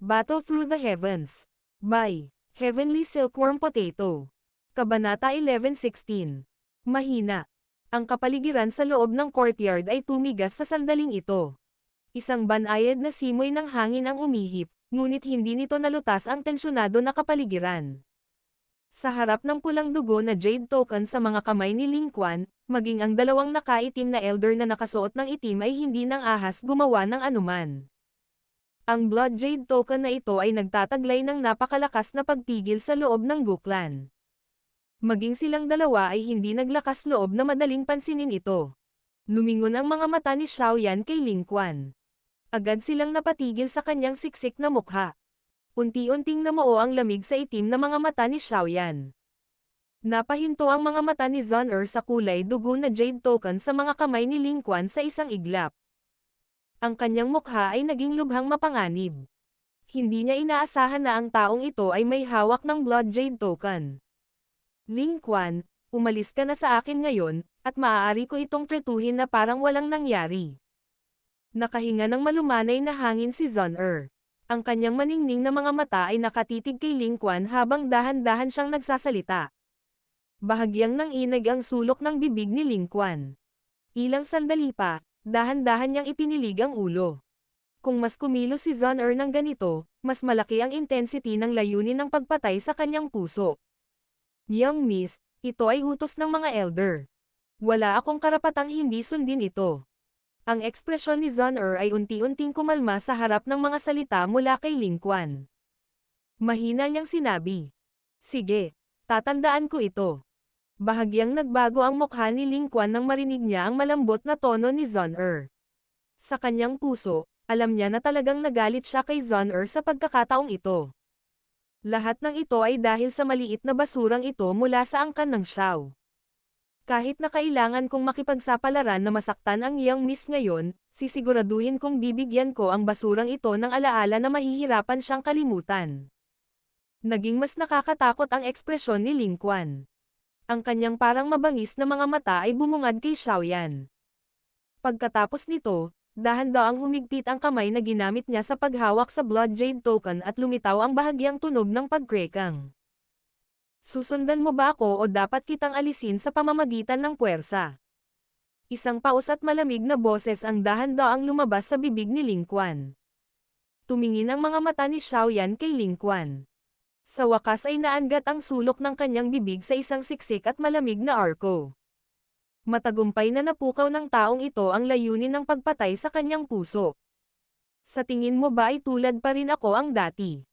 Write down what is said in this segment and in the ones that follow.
Battle Through the Heavens. By Heavenly Silkworm Potato. Kabanata 11:16. Mahina. Ang kapaligiran sa loob ng courtyard ay tumigas sa sandaling ito. Isang banayad na simoy ng hangin ang umihip, ngunit hindi nito nalutas ang tensyonado na kapaligiran. Sa harap ng pulang dugo na jade token sa mga kamay ni Ling Quan, maging ang dalawang nakaitim na elder na nakasuot ng itim ay hindi ng ahas gumawa ng anuman. Ang blood jade token na ito ay nagtataglay ng napakalakas na pagpigil sa loob ng Guklan. Maging silang dalawa ay hindi naglakas loob na madaling pansinin ito. Lumingon ang mga mata ni Xiaoyan kay Ling Quan. Agad silang napatigil sa kanyang siksik na mukha. Unti-unting namuo ang lamig sa itim na mga mata ni Xiaoyan. Napahinto ang mga mata ni Zun sa kulay dugo na jade token sa mga kamay ni Ling Quan sa isang iglap. Ang kanyang mukha ay naging lubhang mapanganib. Hindi niya inaasahan na ang taong ito ay may hawak ng blood jade token. Ling Quan, umalis ka na sa akin ngayon, at maaari ko itong tretuhin na parang walang nangyari. Nakahinga ng malumanay na hangin si Zun. Ang kanyang maningning na mga mata ay nakatitig kay Ling Quan habang dahan-dahan siyang nagsasalita. Bahagyang nanginig ang sulok ng bibig ni Ling Quan. Ilang sandali pa, dahan-dahan niyang ipinilig ang ulo. Kung mas kumilos si Zun ng ganito, mas malaki ang intensity ng layunin ng pagpatay sa kanyang puso. Young Miss, ito ay utos ng mga elder. Wala akong karapatang hindi sundin ito. Ang ekspresyon ni Zun ay unti-unting kumalma sa harap ng mga salita mula kay Ling Quan. Mahina niyang sinabi. Sige, tatandaan ko ito. Bahagyang nagbago ang mukha ni Ling Quan nang marinig niya ang malambot na tono ni Zun. Sa kanyang puso, alam niya na talagang nagalit siya kay Zun sa pagkakataong ito. Lahat ng ito ay dahil sa maliit na basurang ito mula sa angkan ng Xiao. Kahit na kailangan kong makipagsapalaran na masaktan ang Young Miss ngayon, sisiguraduhin kong bibigyan ko ang basurang ito ng alaala na mahihirapan siyang kalimutan. Naging mas nakakatakot ang ekspresyon ni Ling Quan. Ang kanyang parang mabangis na mga mata ay bumungad kay Xiaoyan. Pagkatapos nito, dahan-daang humigpit ang kamay na ginamit niya sa paghawak sa blood jade token at lumitaw ang bahagyang tunog ng pagkrekang. Susundan mo ba ako o dapat kitang alisin sa pamamagitan ng puwersa? Isang paus at malamig na boses ang dahan-daang lumabas sa bibig ni Ling Quan. Tumingin ang mga mata ni Xiaoyan kay Ling Quan. Sa wakas ay naangat ang sulok ng kanyang bibig sa isang siksik at malamig na arko. Matagumpay na napukaw ng taong ito ang layunin ng pagpatay sa kanyang puso. Sa tingin mo ba ay tulad pa rin ako ang dati?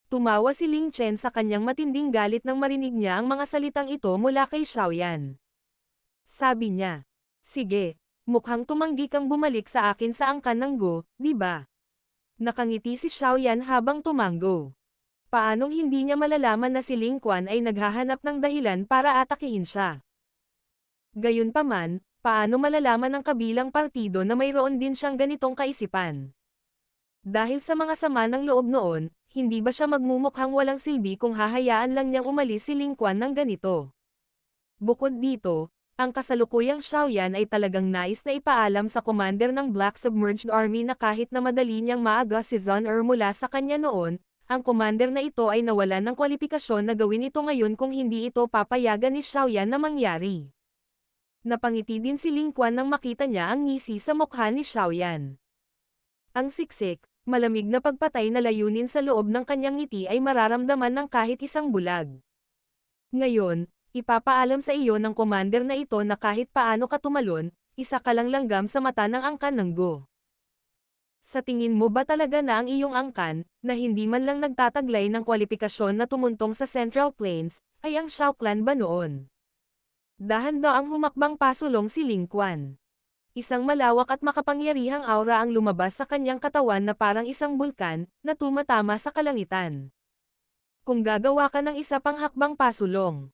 Tumawa si Ling Chen sa kanyang matinding galit nang marinig niya ang mga salitang ito mula kay Xiaoyan. Sabi niya, sige, mukhang tumanggi kang bumalik sa akin sa angkan ng Go, di ba? Nakangiti si Xiaoyan habang tumango. Paanong hindi niya malalaman na si Ling Quan ay naghahanap ng dahilan para atakihin siya? Gayunpaman, paano malalaman ng kabilang partido na mayroon din siyang ganitong kaisipan? Dahil sa mga sama ng loob noon, hindi ba siya magmumukhang walang silbi kung hahayaan lang niyang umalis si Ling Quan ng ganito? Bukod dito, ang kasalukuyang Xiaoyan ay talagang nais na ipaalam sa commander ng Black Submerged Army na kahit na madali niyang maaga si Zun mula sa kanya noon, ang commander na ito ay nawalan ng kwalipikasyon na gawin ito ngayon kung hindi ito papayagan ni Xiaoyan na mangyari. Napangiti din si Ling Quan nang makita niya ang ngisi sa mukha ni Xiaoyan. Ang siksik, malamig na pagpatay na layunin sa loob ng kanyang ngiti ay mararamdaman ng kahit isang bulag. Ngayon, ipapaalam sa iyo ng commander na ito na kahit paano ka tumalon, isa ka lang langgam sa mata ng angkan ng Go. Sa tingin mo ba talaga na ang iyong angkan, na hindi man lang nagtataglay ng kwalipikasyon na tumuntong sa Central Plains, ay ang Xiao Clan ba noon? Dahan-daang humakbang pasulong si Ling Quan. Isang malawak at makapangyarihang aura ang lumabas sa kanyang katawan na parang isang bulkan, na tumatama sa kalangitan. Kung gagawa ka ng isa pang hakbang pasulong.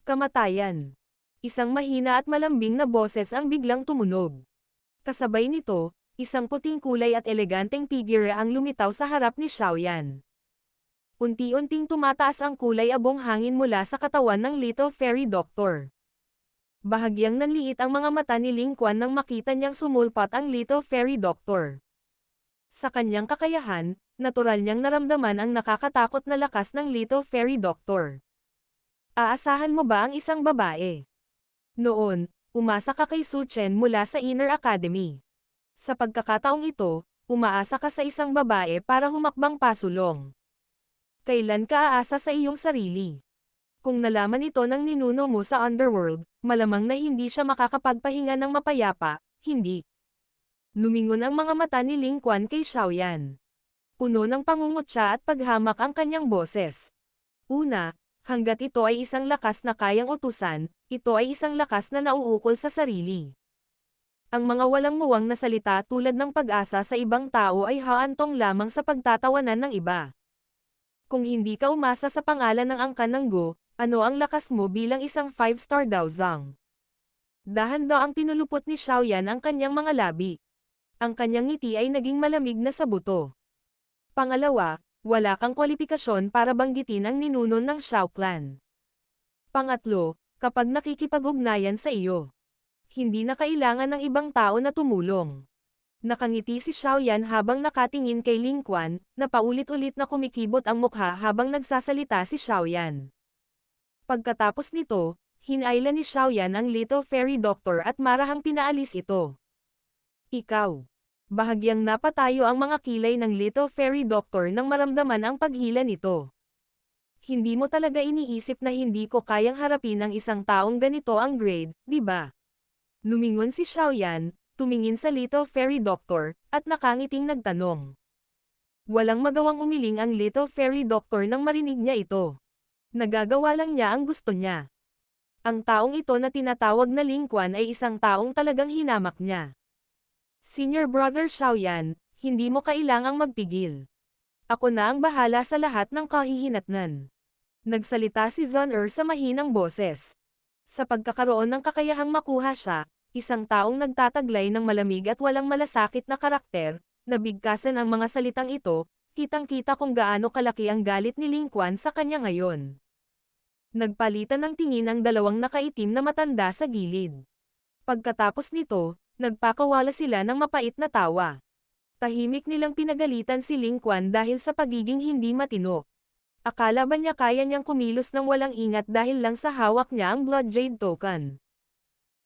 Kamatayan. Isang mahina at malambing na boses ang biglang tumunog. Kasabay nito, isang puting kulay at eleganteng figure ang lumitaw sa harap ni Xiaoyan. Unti-unting tumataas ang kulay abong hangin mula sa katawan ng Little Fairy Doctor. Bahagyang nanliit ang mga mata ni Ling Quan nang makita niyang sumulpat ang Little Fairy Doctor. Sa kanyang kakayahan, natural niyang naramdaman ang nakakatakot na lakas ng Little Fairy Doctor. Aasahan mo ba ang isang babae? Noon, umasa ka kay Su Chen mula sa Inner Academy. Sa pagkakataong ito, umaasa ka sa isang babae para humakbang pasulong. Kailan ka aasa sa iyong sarili? Kung nalaman ito ng ninuno mo sa underworld, malamang na hindi siya makakapagpahinga ng mapayapa, hindi. Lumingon ang mga mata ni Ling Quan kay Xiaoyan. Puno ng pangungutya at paghamak ang kanyang boses. Una, hanggat ito ay isang lakas na kayang utusan, ito ay isang lakas na nauukol sa sarili. Ang mga walang muwang na salita tulad ng pag-asa sa ibang tao ay haantong lamang sa pagtatawanan ng iba. Kung hindi ka umasa sa pangalan ng angkan ng Go, ano ang lakas mo bilang isang 5-star daw Zhang? Dahan-daang pinulupot ni Xiaoyan ang kanyang mga labi. Ang kanyang ngiti ay naging malamig na sa buto. Pangalawa, wala kang kwalipikasyon para banggitin ang ninuno ng Xiao Clan. Pangatlo, kapag nakikipag-ugnayan sa iyo, hindi na kailangan ng ibang tao na tumulong. Nakangiti si Xiaoyan habang nakatingin kay Ling Quan, na paulit-ulit na kumikibot ang mukha habang nagsasalita si Xiaoyan. Pagkatapos nito, hinailan ni Xiaoyan ang Little Fairy Doctor at marahang pinaalis ito. Ikaw. Bahagyang napatayo ang mga kilay ng Little Fairy Doctor nang maramdaman ang paghila nito. Hindi mo talaga iniisip na hindi ko kayang harapin ang isang taong ganito ang grade, di ba? Lumingon si Xiaoyan, tumingin sa Little Fairy Doctor, at nakangiting nagtanong. Walang magawang umiling ang Little Fairy Doctor nang marinig niya ito. Nagagawa lang niya ang gusto niya. Ang taong ito na tinatawag na Ling Quan ay isang taong talagang hinamak niya. Senior Brother Xiaoyan, hindi mo kailangang magpigil. Ako na ang bahala sa lahat ng kahihinatnan. Nagsalita si Zhang sa mahinang boses. Sa pagkakaroon ng kakayahang makuha siya, isang taong nagtataglay ng malamig at walang malasakit na karakter, nabigkasan ang mga salitang ito, kitang-kita kung gaano kalaki ang galit ni Ling Quan sa kanya ngayon. Nagpalitan ng tingin ang dalawang nakaitim na matanda sa gilid. Pagkatapos nito, nagpakawala sila ng mapait na tawa. Tahimik nilang pinagalitan si Ling Quan dahil sa pagiging hindi matino. Akala ba niya kaya niyang kumilos ng walang ingat dahil lang sa hawak niya ang Blood Jade Token?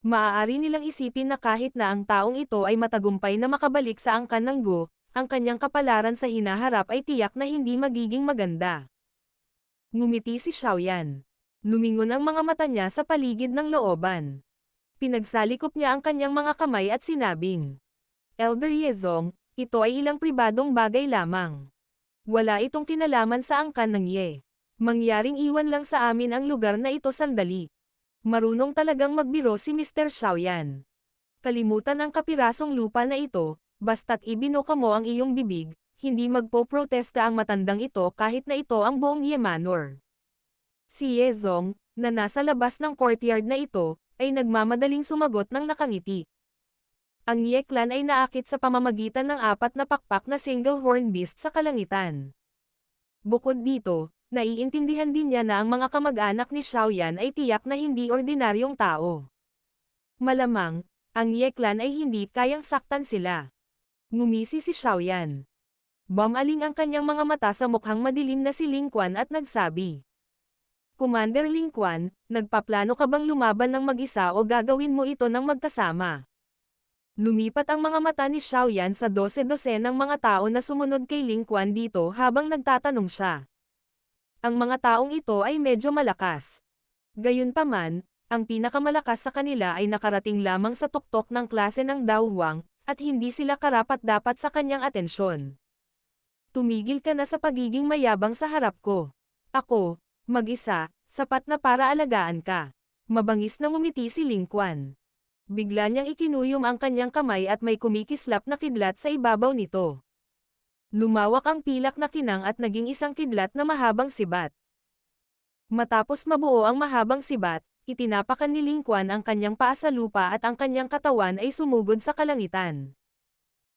Maaari nilang isipin na kahit na ang taong ito ay matagumpay na makabalik sa angkan ng Go, ang kanyang kapalaran sa hinaharap ay tiyak na hindi magiging maganda. Ngumiti si Xiaoyan. Lumingon ang mga mata niya sa paligid ng looban. Pinagsalikop niya ang kanyang mga kamay at sinabing, Elder Yezong, ito ay ilang pribadong bagay lamang. Wala itong kinalaman sa angkan ng Ye. Mangyaring iwan lang sa amin ang lugar na ito sandali. Marunong talagang magbiro si Mr. Xiaoyan. Kalimutan ang kapirasong lupa na ito, basta't ibinuka mo ang iyong bibig, hindi magpo-protesta ang matandang ito kahit na ito ang buong Ye Manor. Si Yezong, na nasa labas ng courtyard na ito, ay nagmamadaling sumagot ng nakangiti. Ang Ye Clan ay naakit sa pamamagitan ng 4 na pakpak na single horn beast sa kalangitan. Bukod dito, naiintindihan din niya na ang mga kamag-anak ni Xiaoyan ay tiyak na hindi ordinaryong tao. Malamang, ang Ye Clan ay hindi kayang saktan sila. Ngumisi si Xiaoyan. Bumaling ang kanyang mga mata sa mukhang madilim na si Ling Quan at nagsabi, Commander Ling Quan, nagpaplano ka bang lumaban ng mag-isa o gagawin mo ito ng magkasama? Lumipat ang mga mata ni Xiaoyan sa 12 ng mga tao na sumunod kay Ling Quan dito habang nagtatanong siya. Ang mga taong ito ay medyo malakas. Gayunpaman, ang pinakamalakas sa kanila ay nakarating lamang sa tuktok ng klase ng Dao Huang, at hindi sila karapat-dapat sa kanyang atensyon. Tumigil ka na sa pagiging mayabang sa harap ko. Ako, mag-isa, sapat na para alagaan ka. Mabangis na ngumiti si Ling Quan. Bigla niyang ikinuyom ang kanyang kamay at may kumikislap na kidlat sa ibabaw nito. Lumawak ang pilak na kinang at naging isang kidlat na mahabang sibat. Matapos mabuo ang mahabang sibat, itinapakan ni Ling Quan ang kanyang paa sa lupa at ang kanyang katawan ay sumugod sa kalangitan.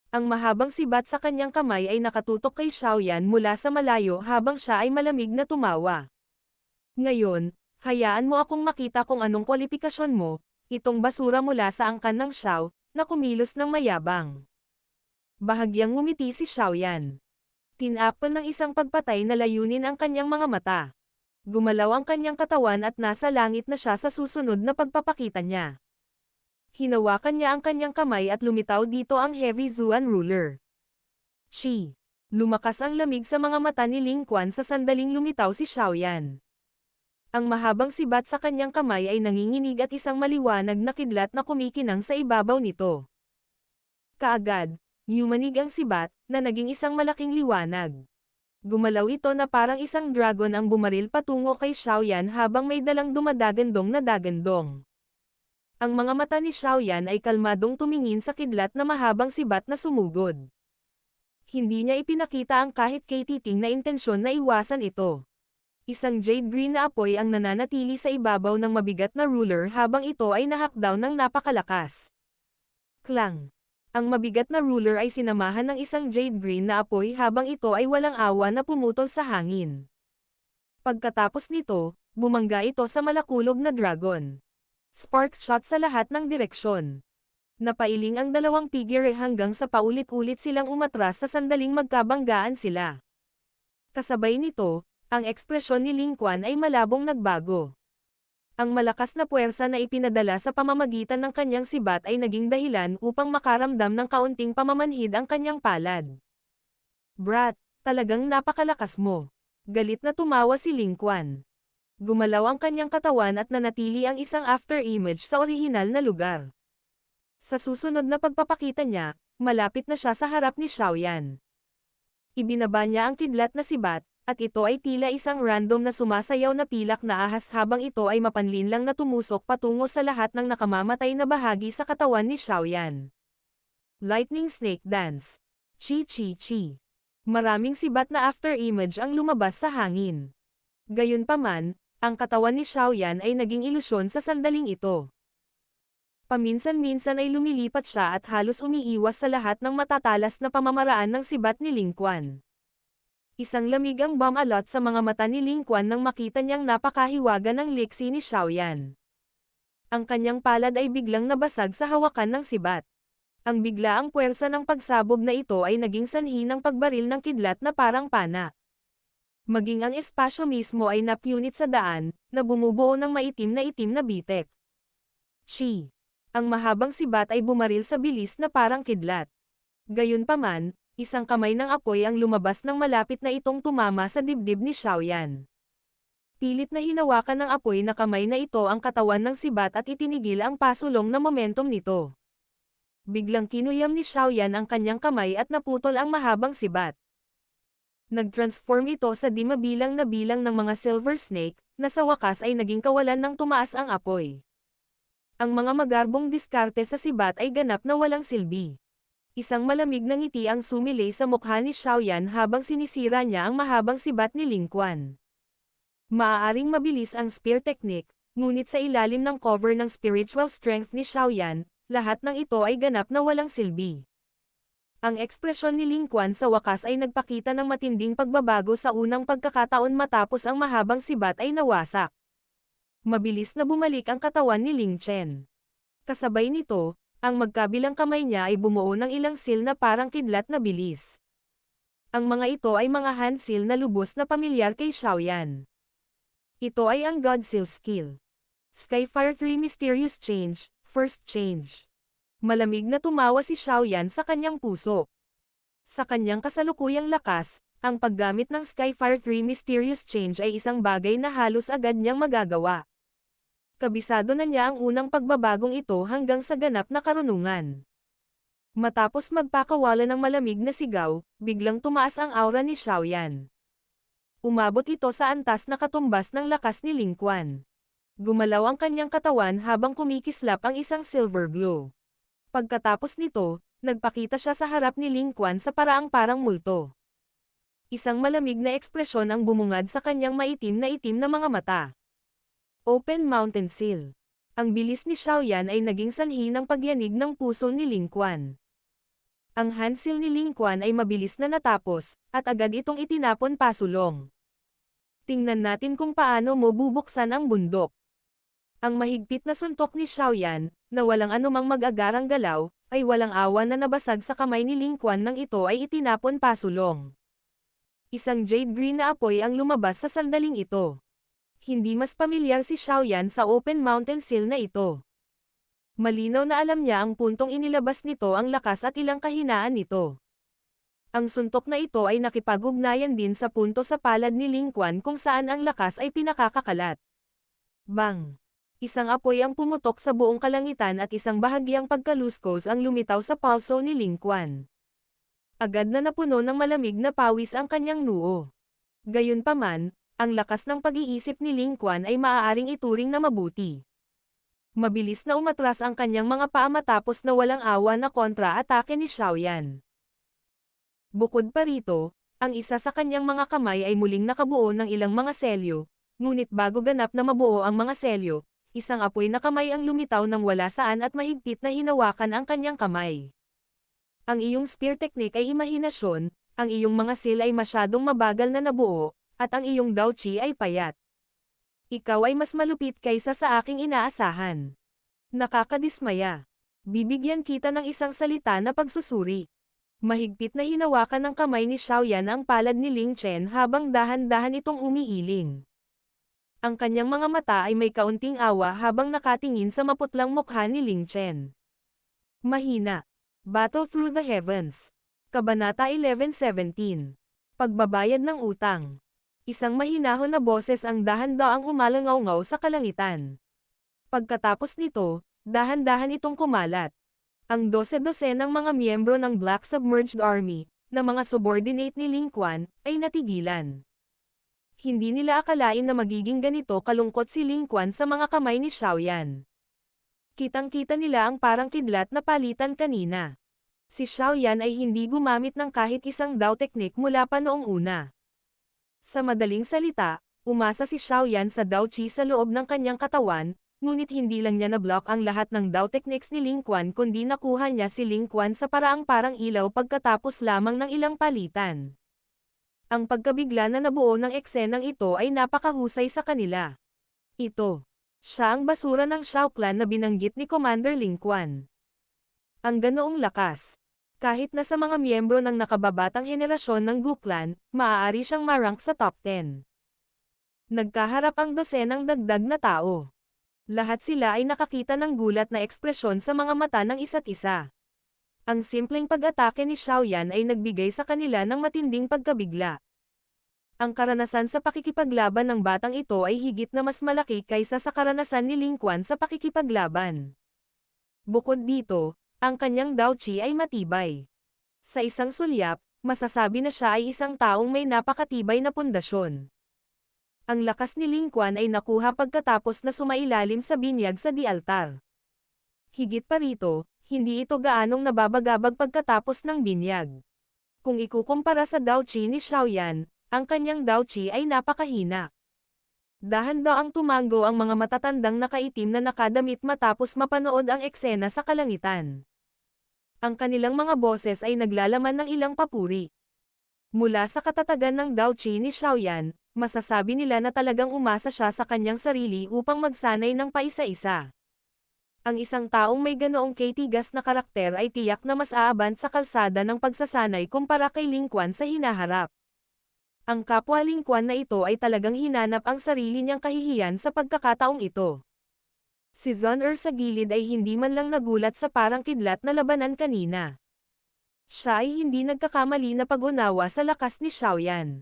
Ang mahabang sibat sa kanyang kamay ay nakatutok kay Xiaoyan mula sa malayo habang siya ay malamig na tumawa. Ngayon, hayaan mo akong makita kung anong kwalifikasyon mo, itong basura mula sa angkan ng Xiao, na kumilos ng mayabang. Bahagyang ngumiti si Xiaoyan. Tinakpan ng isang pagpatay na layunin ang kanyang mga mata. Gumalaw ang kanyang katawan at nasa langit na siya sa susunod na pagpapakita niya. Hinawakan niya ang kanyang kamay at lumitaw dito ang Heavy Zuan ruler. Shi. Lumakas ang lamig sa mga mata ni Ling Quan sa sandaling lumitaw si Xiaoyan. Ang mahabang sibat sa kanyang kamay ay nanginginig at isang maliwanag na kidlat na kumikinang sa ibabaw nito. Kaagad, yumanig ang sibat, na naging isang malaking liwanag. Gumalaw ito na parang isang dragon ang bumaril patungo kay Xiaoyan habang may dalang dumadagandong na dagandong. Ang mga mata ni Xiaoyan ay kalmadong tumingin sa kidlat na mahabang sibat na sumugod. Hindi niya ipinakita ang kahit katiting na intensyon na iwasan ito. Isang jade green na apoy ang nananatili sa ibabaw ng mabigat na ruler habang ito ay nahakdaw ng napakalakas. Klang! Ang mabigat na ruler ay sinamahan ng isang jade green na apoy habang ito ay walang awa na pumutol sa hangin. Pagkatapos nito, bumangga ito sa malakulog na dragon. Sparks shot sa lahat ng direksyon. Napailing ang dalawang figure hanggang sa paulit-ulit silang umatras sa sandaling magkabanggaan sila. Kasabay nito, ang ekspresyon ni Ling Quan ay malabong nagbago. Ang malakas na puwersa na ipinadala sa pamamagitan ng kanyang sibat ay naging dahilan upang makaramdam ng kaunting pamamanhid ang kanyang palad. Brat, talagang napakalakas mo. Galit na tumawa si Ling Quan. Gumalaw ang kanyang katawan at nanatili ang isang after-image sa orihinal na lugar. Sa susunod na pagpapakita niya, malapit na siya sa harap ni Xiaoyan. Ibinaba niya ang kidlat na sibat, at ito ay tila isang random na sumasayaw na pilak na ahas habang ito ay mapanlinlang na tumusok patungo sa lahat ng nakamamatay na bahagi sa katawan ni Xiaoyan. Lightning Snake Dance. Chi chi chi. Maraming sibat na after-image ang lumabas sa hangin. Gayunpaman, ang katawan ni Xiaoyan ay naging ilusyon sa sandaling ito. Paminsan-minsan ay lumilipat siya at halos umiiwas sa lahat ng matatalas na pamamaraan ng sibat ni Ling Quan. Isang lamig ang bumalot sa mga mata ni Ling Quan nang makita niyang napakahiwaga ng liksi ni Xiaoyan. Ang kanyang palad ay biglang nabasag sa hawakan ng sibat. Ang biglaang puwersa ng pagsabog na ito ay naging sanhi ng pagbaril ng kidlat na parang pana. Maging ang espasyo mismo ay napunit sa daan, na bumubuo ng maitim na bitek. Shi. Ang mahabang sibat ay bumaril sa bilis na parang kidlat. Gayunpaman, isang kamay ng apoy ang lumabas ng malapit na itong tumama sa dibdib ni Xiaoyan. Pilit na hinawakan ng apoy na kamay na ito ang katawan ng sibat at itinigil ang pasulong na momentum nito. Biglang kinuyam ni Xiaoyan ang kanyang kamay at naputol ang mahabang sibat. Nag-transform ito sa di mabilang na bilang ng mga silver snake, na sa wakas ay naging kawalan ng tumaas ang apoy. Ang mga magarbong diskarte sa sibat ay ganap na walang silbi. Isang malamig na ngiti ang sumilay sa mukha ni Xiaoyan habang sinisira niya ang mahabang sibat ni Ling Quan. Maaaring mabilis ang spear technique, ngunit sa ilalim ng cover ng spiritual strength ni Xiaoyan, lahat ng ito ay ganap na walang silbi. Ang ekspresyon ni Ling Quan sa wakas ay nagpakita ng matinding pagbabago sa unang pagkakataon matapos ang mahabang sibat ay nawasak. Mabilis na bumalik ang katawan ni Ling Chen. Kasabay nito, ang magkabilang kamay niya ay bumuo ng ilang seal na parang kidlat na bilis. Ang mga ito ay mga hand seal na lubos na pamilyar kay Xiaoyan. Ito ay ang God Seal skill. Skyfire 3 Mysterious Change, First Change. Malamig na tumawa si Xiaoyan sa kanyang puso. Sa kanyang kasalukuyang lakas, ang paggamit ng Skyfire 3 Mysterious Change ay isang bagay na halos agad niyang magagawa. Kabisado na niya ang unang pagbabagong ito hanggang sa ganap na karunungan. Matapos magpakawala ng malamig na sigaw, biglang tumaas ang aura ni Xiaoyan. Umabot ito sa antas na katumbas ng lakas ni Ling Quan. Gumalaw ang kanyang katawan habang kumikislap ang isang silver glow. Pagkatapos nito, nagpakita siya sa harap ni Ling Quan sa paraang parang multo. Isang malamig na ekspresyon ang bumungad sa kanyang maitim na mga mata. Open Mountain Seal. Ang bilis ni Xiaoyan ay naging sanhi ng pagyanig ng puso ni Ling Quan. Ang hand seal ni Ling Quan ay mabilis na natapos, at agad itong itinapon pasulong. Tingnan natin kung paano mo bubuksan ang bundok. Ang mahigpit na suntok ni Xiaoyan, na walang anumang mag-agarang galaw, ay walang awa na nabasag sa kamay ni Ling Quan nang ito ay itinapon pasulong. Isang jade green na apoy ang lumabas sa sandaling ito. Hindi mas pamilyar si Xiaoyan sa open mountain seal na ito. Malinaw na alam niya ang puntong inilabas nito ang lakas at ilang kahinaan nito. Ang suntok na ito ay nakipag-ugnayan din sa punto sa palad ni Ling Quan kung saan ang lakas ay pinakakakalat. Bang! Isang apoy ang pumutok sa buong kalangitan at isang bahagyang pagkaluskos ang lumitaw sa palso ni Ling Quan. Agad na napuno ng malamig na pawis ang kanyang noo. Gayunpaman, ang lakas ng pag-iisip ni Ling Quan ay maaaring ituring na mabuti. Mabilis na umatras ang kanyang mga paa matapos na walang awa na kontra-atake ni Xiaoyan. Bukod pa rito, ang isa sa kanyang mga kamay ay muling nakabuo ng ilang mga selyo, ngunit bago ganap na mabuo ang mga selyo, isang apoy na kamay ang lumitaw nang wala saan at mahigpit na hinawakan ang kanyang kamay. Ang iyong spear technique ay imahinasyon, ang iyong mga seal ay masyadong mabagal na nabuo, at ang iyong Dao Chi ay payat. Ikaw ay mas malupit kaysa sa aking inaasahan. Nakakadismaya. Bibigyan kita ng isang salita na pagsusuri. Mahigpit na hinawakan ng kamay ni Xiaoyan ang palad ni Ling Chen habang dahan-dahan itong umiiling. Ang kanyang mga mata ay may kaunting awa habang nakatingin sa maputlang mukha ni Ling Chen. Mahina. Battle Through the Heavens. Kabanata 11:17. Pagbabayad ng utang. Isang mahinahon na boses ang dahan-daang umalangaw-ngaw sa kalangitan. Pagkatapos nito, dahan-dahan itong kumalat. Ang 12 ng mga miyembro ng Black Submerged Army, na mga subordinate ni Ling Quan, ay natigilan. Hindi nila akalain na magiging ganito kalungkot si Ling Quan sa mga kamay ni Xiaoyan. Kitang-kita nila ang parang kidlat na palitan kanina. Si Xiaoyan ay hindi gumamit ng kahit isang Dao technique mula pa noong una. Sa madaling salita, umasa si Xiaoyan sa Dao Chi sa loob ng kanyang katawan, ngunit hindi lang niya na-block ang lahat ng Dao techniques ni Ling Quan kundi nakuha niya si Ling Quan sa paraang parang ilaw pagkatapos lamang ng ilang palitan. Ang pagkabigla na nabuo ng eksenang ito ay napakahusay sa kanila. Ito. Siya ang basura ng Shao Clan na binanggit ni Commander Ling Quan. Ang ganoong lakas. Kahit na sa mga miyembro ng nakababatang henerasyon ng Gu Clan, maaari siyang ma-rank sa top 10. Nagkaharap ang dosenang dagdag na tao. Lahat sila ay nakakita ng gulat na ekspresyon sa mga mata ng isa't isa. Ang simpleng pag-atake ni Xiaoyan ay nagbigay sa kanila ng matinding pagkabigla. Ang karanasan sa pakikipaglaban ng batang ito ay higit na mas malaki kaysa sa karanasan ni Ling Quan sa pakikipaglaban. Bukod dito, ang kanyang Dao Chi ay matibay. Sa isang sulyap, masasabi na siya ay isang taong may napakatibay na pundasyon. Ang lakas ni Ling Quan ay nakuha pagkatapos na sumailalim sa binyag sa di-altar. Higit pa rito, hindi ito gaanong nababagabag pagkatapos ng binyag. Kung ikukumpara sa Dao Chi ni Xiaoyan, ang kanyang Dao Chi ay napakahina. Dahan-daang tumango ang mga matatandang nakaitim na nakadamit matapos mapanood ang eksena sa kalangitan. Ang kanilang mga boses ay naglalaman ng ilang papuri. Mula sa katatagan ng Dao Chi ni Xiaoyan, masasabi nila na talagang umasa siya sa kanyang sarili upang magsanay ng paisa-isa. Ang isang taong may ganoong katigas na karakter ay tiyak na mas aabant sa kalsada ng pagsasanay kumpara kay Ling Quan sa hinaharap. Ang kapwa Ling Quan na ito ay talagang hinanap ang sarili niyang kahihiyan sa pagkakataong ito. Si Zhon sa gilid ay hindi man lang nagulat sa parang kidlat na labanan kanina. Siya ay hindi nagkakamali na pag-unawa sa lakas ni Xiaoyan.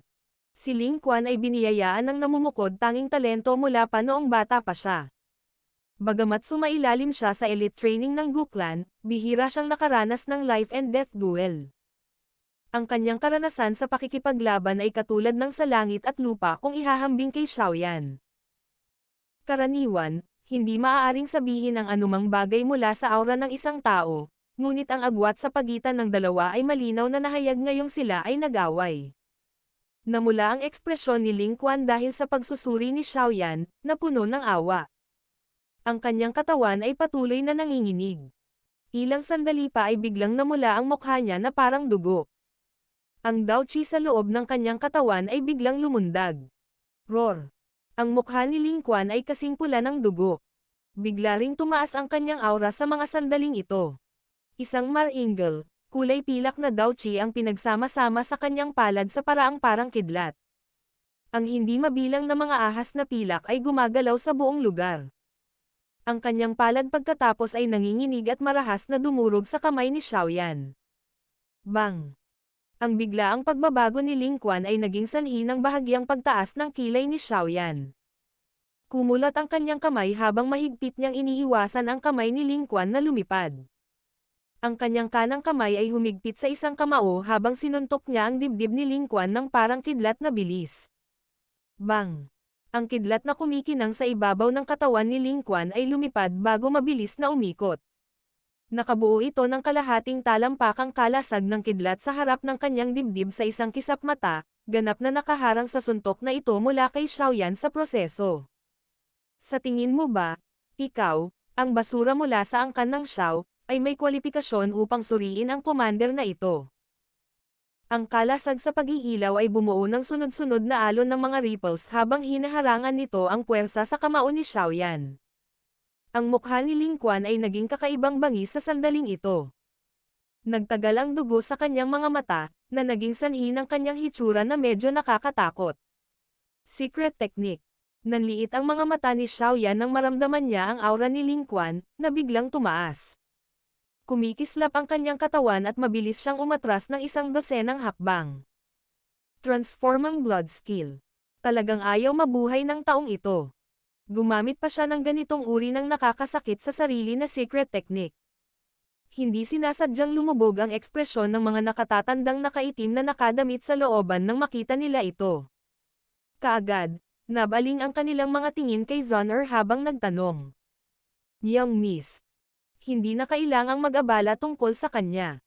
Si Ling Quan ay biniyayaan ng namumukod tanging talento mula pa noong bata pa siya. Bagamat sumailalim siya sa elite training ng Gu Clan, bihira siyang nakaranas ng life and death duel. Ang kanyang karanasan sa pakikipaglaban ay katulad ng sa langit at lupa kung ihahambing kay Xiaoyan. Karaniwan, hindi maaaring sabihin ang anumang bagay mula sa aura ng isang tao, ngunit ang agwat sa pagitan ng dalawa ay malinaw na nahayag ngayong sila ay nag-away. Namula ang ekspresyon ni Ling Quan dahil sa pagsusuri ni Xiaoyan, na puno ng awa. Ang kanyang katawan ay patuloy na nanginginig. Ilang sandali pa ay biglang namula ang mukha niya na parang dugo. Ang Dao Chi sa loob ng kanyang katawan ay biglang lumundag. Roar! Ang mukha ni Ling Quan ay kasing pula ng dugo. Bigla ring tumaas ang kanyang aura sa mga sandaling ito. Isang maringal, kulay pilak na Daochi ang pinagsama-sama sa kanyang palad sa paraang parang kidlat. Ang hindi mabilang na mga ahas na pilak ay gumagalaw sa buong lugar. Ang kanyang palad pagkatapos ay nanginginig at marahas na dumurog sa kamay ni Xiaoyan. Bang! Ang biglaang pagbabago ni Ling Quan ay naging sanhi ng bahagyang pagtaas ng kilay ni Xiaoyan. Kumulat ang kanyang kamay habang mahigpit niyang iniiwasan ang kamay ni Ling Quan na lumipad. Ang kanyang kanang kamay ay humigpit sa isang kamao habang sinuntok niya ang dibdib ni Ling Quan ng parang kidlat na bilis. Bang! Ang kidlat na kumikinang sa ibabaw ng katawan ni Ling Quan ay lumipad bago mabilis na umikot. Nakabuo ito ng kalahating talampakang kalasag ng kidlat sa harap ng kanyang dibdib sa isang kisap mata, ganap na nakaharang sa suntok na ito mula kay Xiaoyan sa proseso. Sa tingin mo ba, ikaw, ang basura mula sa angkan ng Xiao, ay may kwalipikasyon upang suriin ang commander na ito? Ang kalasag sa pag-iilaw ay bumuo ng sunod-sunod na alon ng mga ripples habang hinaharangan nito ang puwersa sa kamao ni Xiaoyan. Ang mukha ni Ling Quan ay naging kakaibang bangis sa sandaling ito. Nagtagal ang dugo sa kanyang mga mata, na naging sanhi ng kanyang hitsura na medyo nakakatakot. Secret technique. Nanliit ang mga mata ni Xiaoyan nang maramdaman niya ang aura ni Ling Quan, na biglang tumaas. Kumikislap ang kanyang katawan at mabilis siyang umatras ng 12 hakbang. Transforming blood skill. Talagang ayaw mabuhay ng taong ito. Gumamit pa siya ng ganitong uri ng nakakasakit sa sarili na secret technique. Hindi sinasadyang lumubog ang ekspresyon ng mga nakatatandang nakaitim na nakadamit sa looban nang makita nila ito. Kaagad, nabaling ang kanilang mga tingin kay Zhon'er habang nagtanong. Young Miss. Hindi na kailangang mag-abala tungkol sa kanya.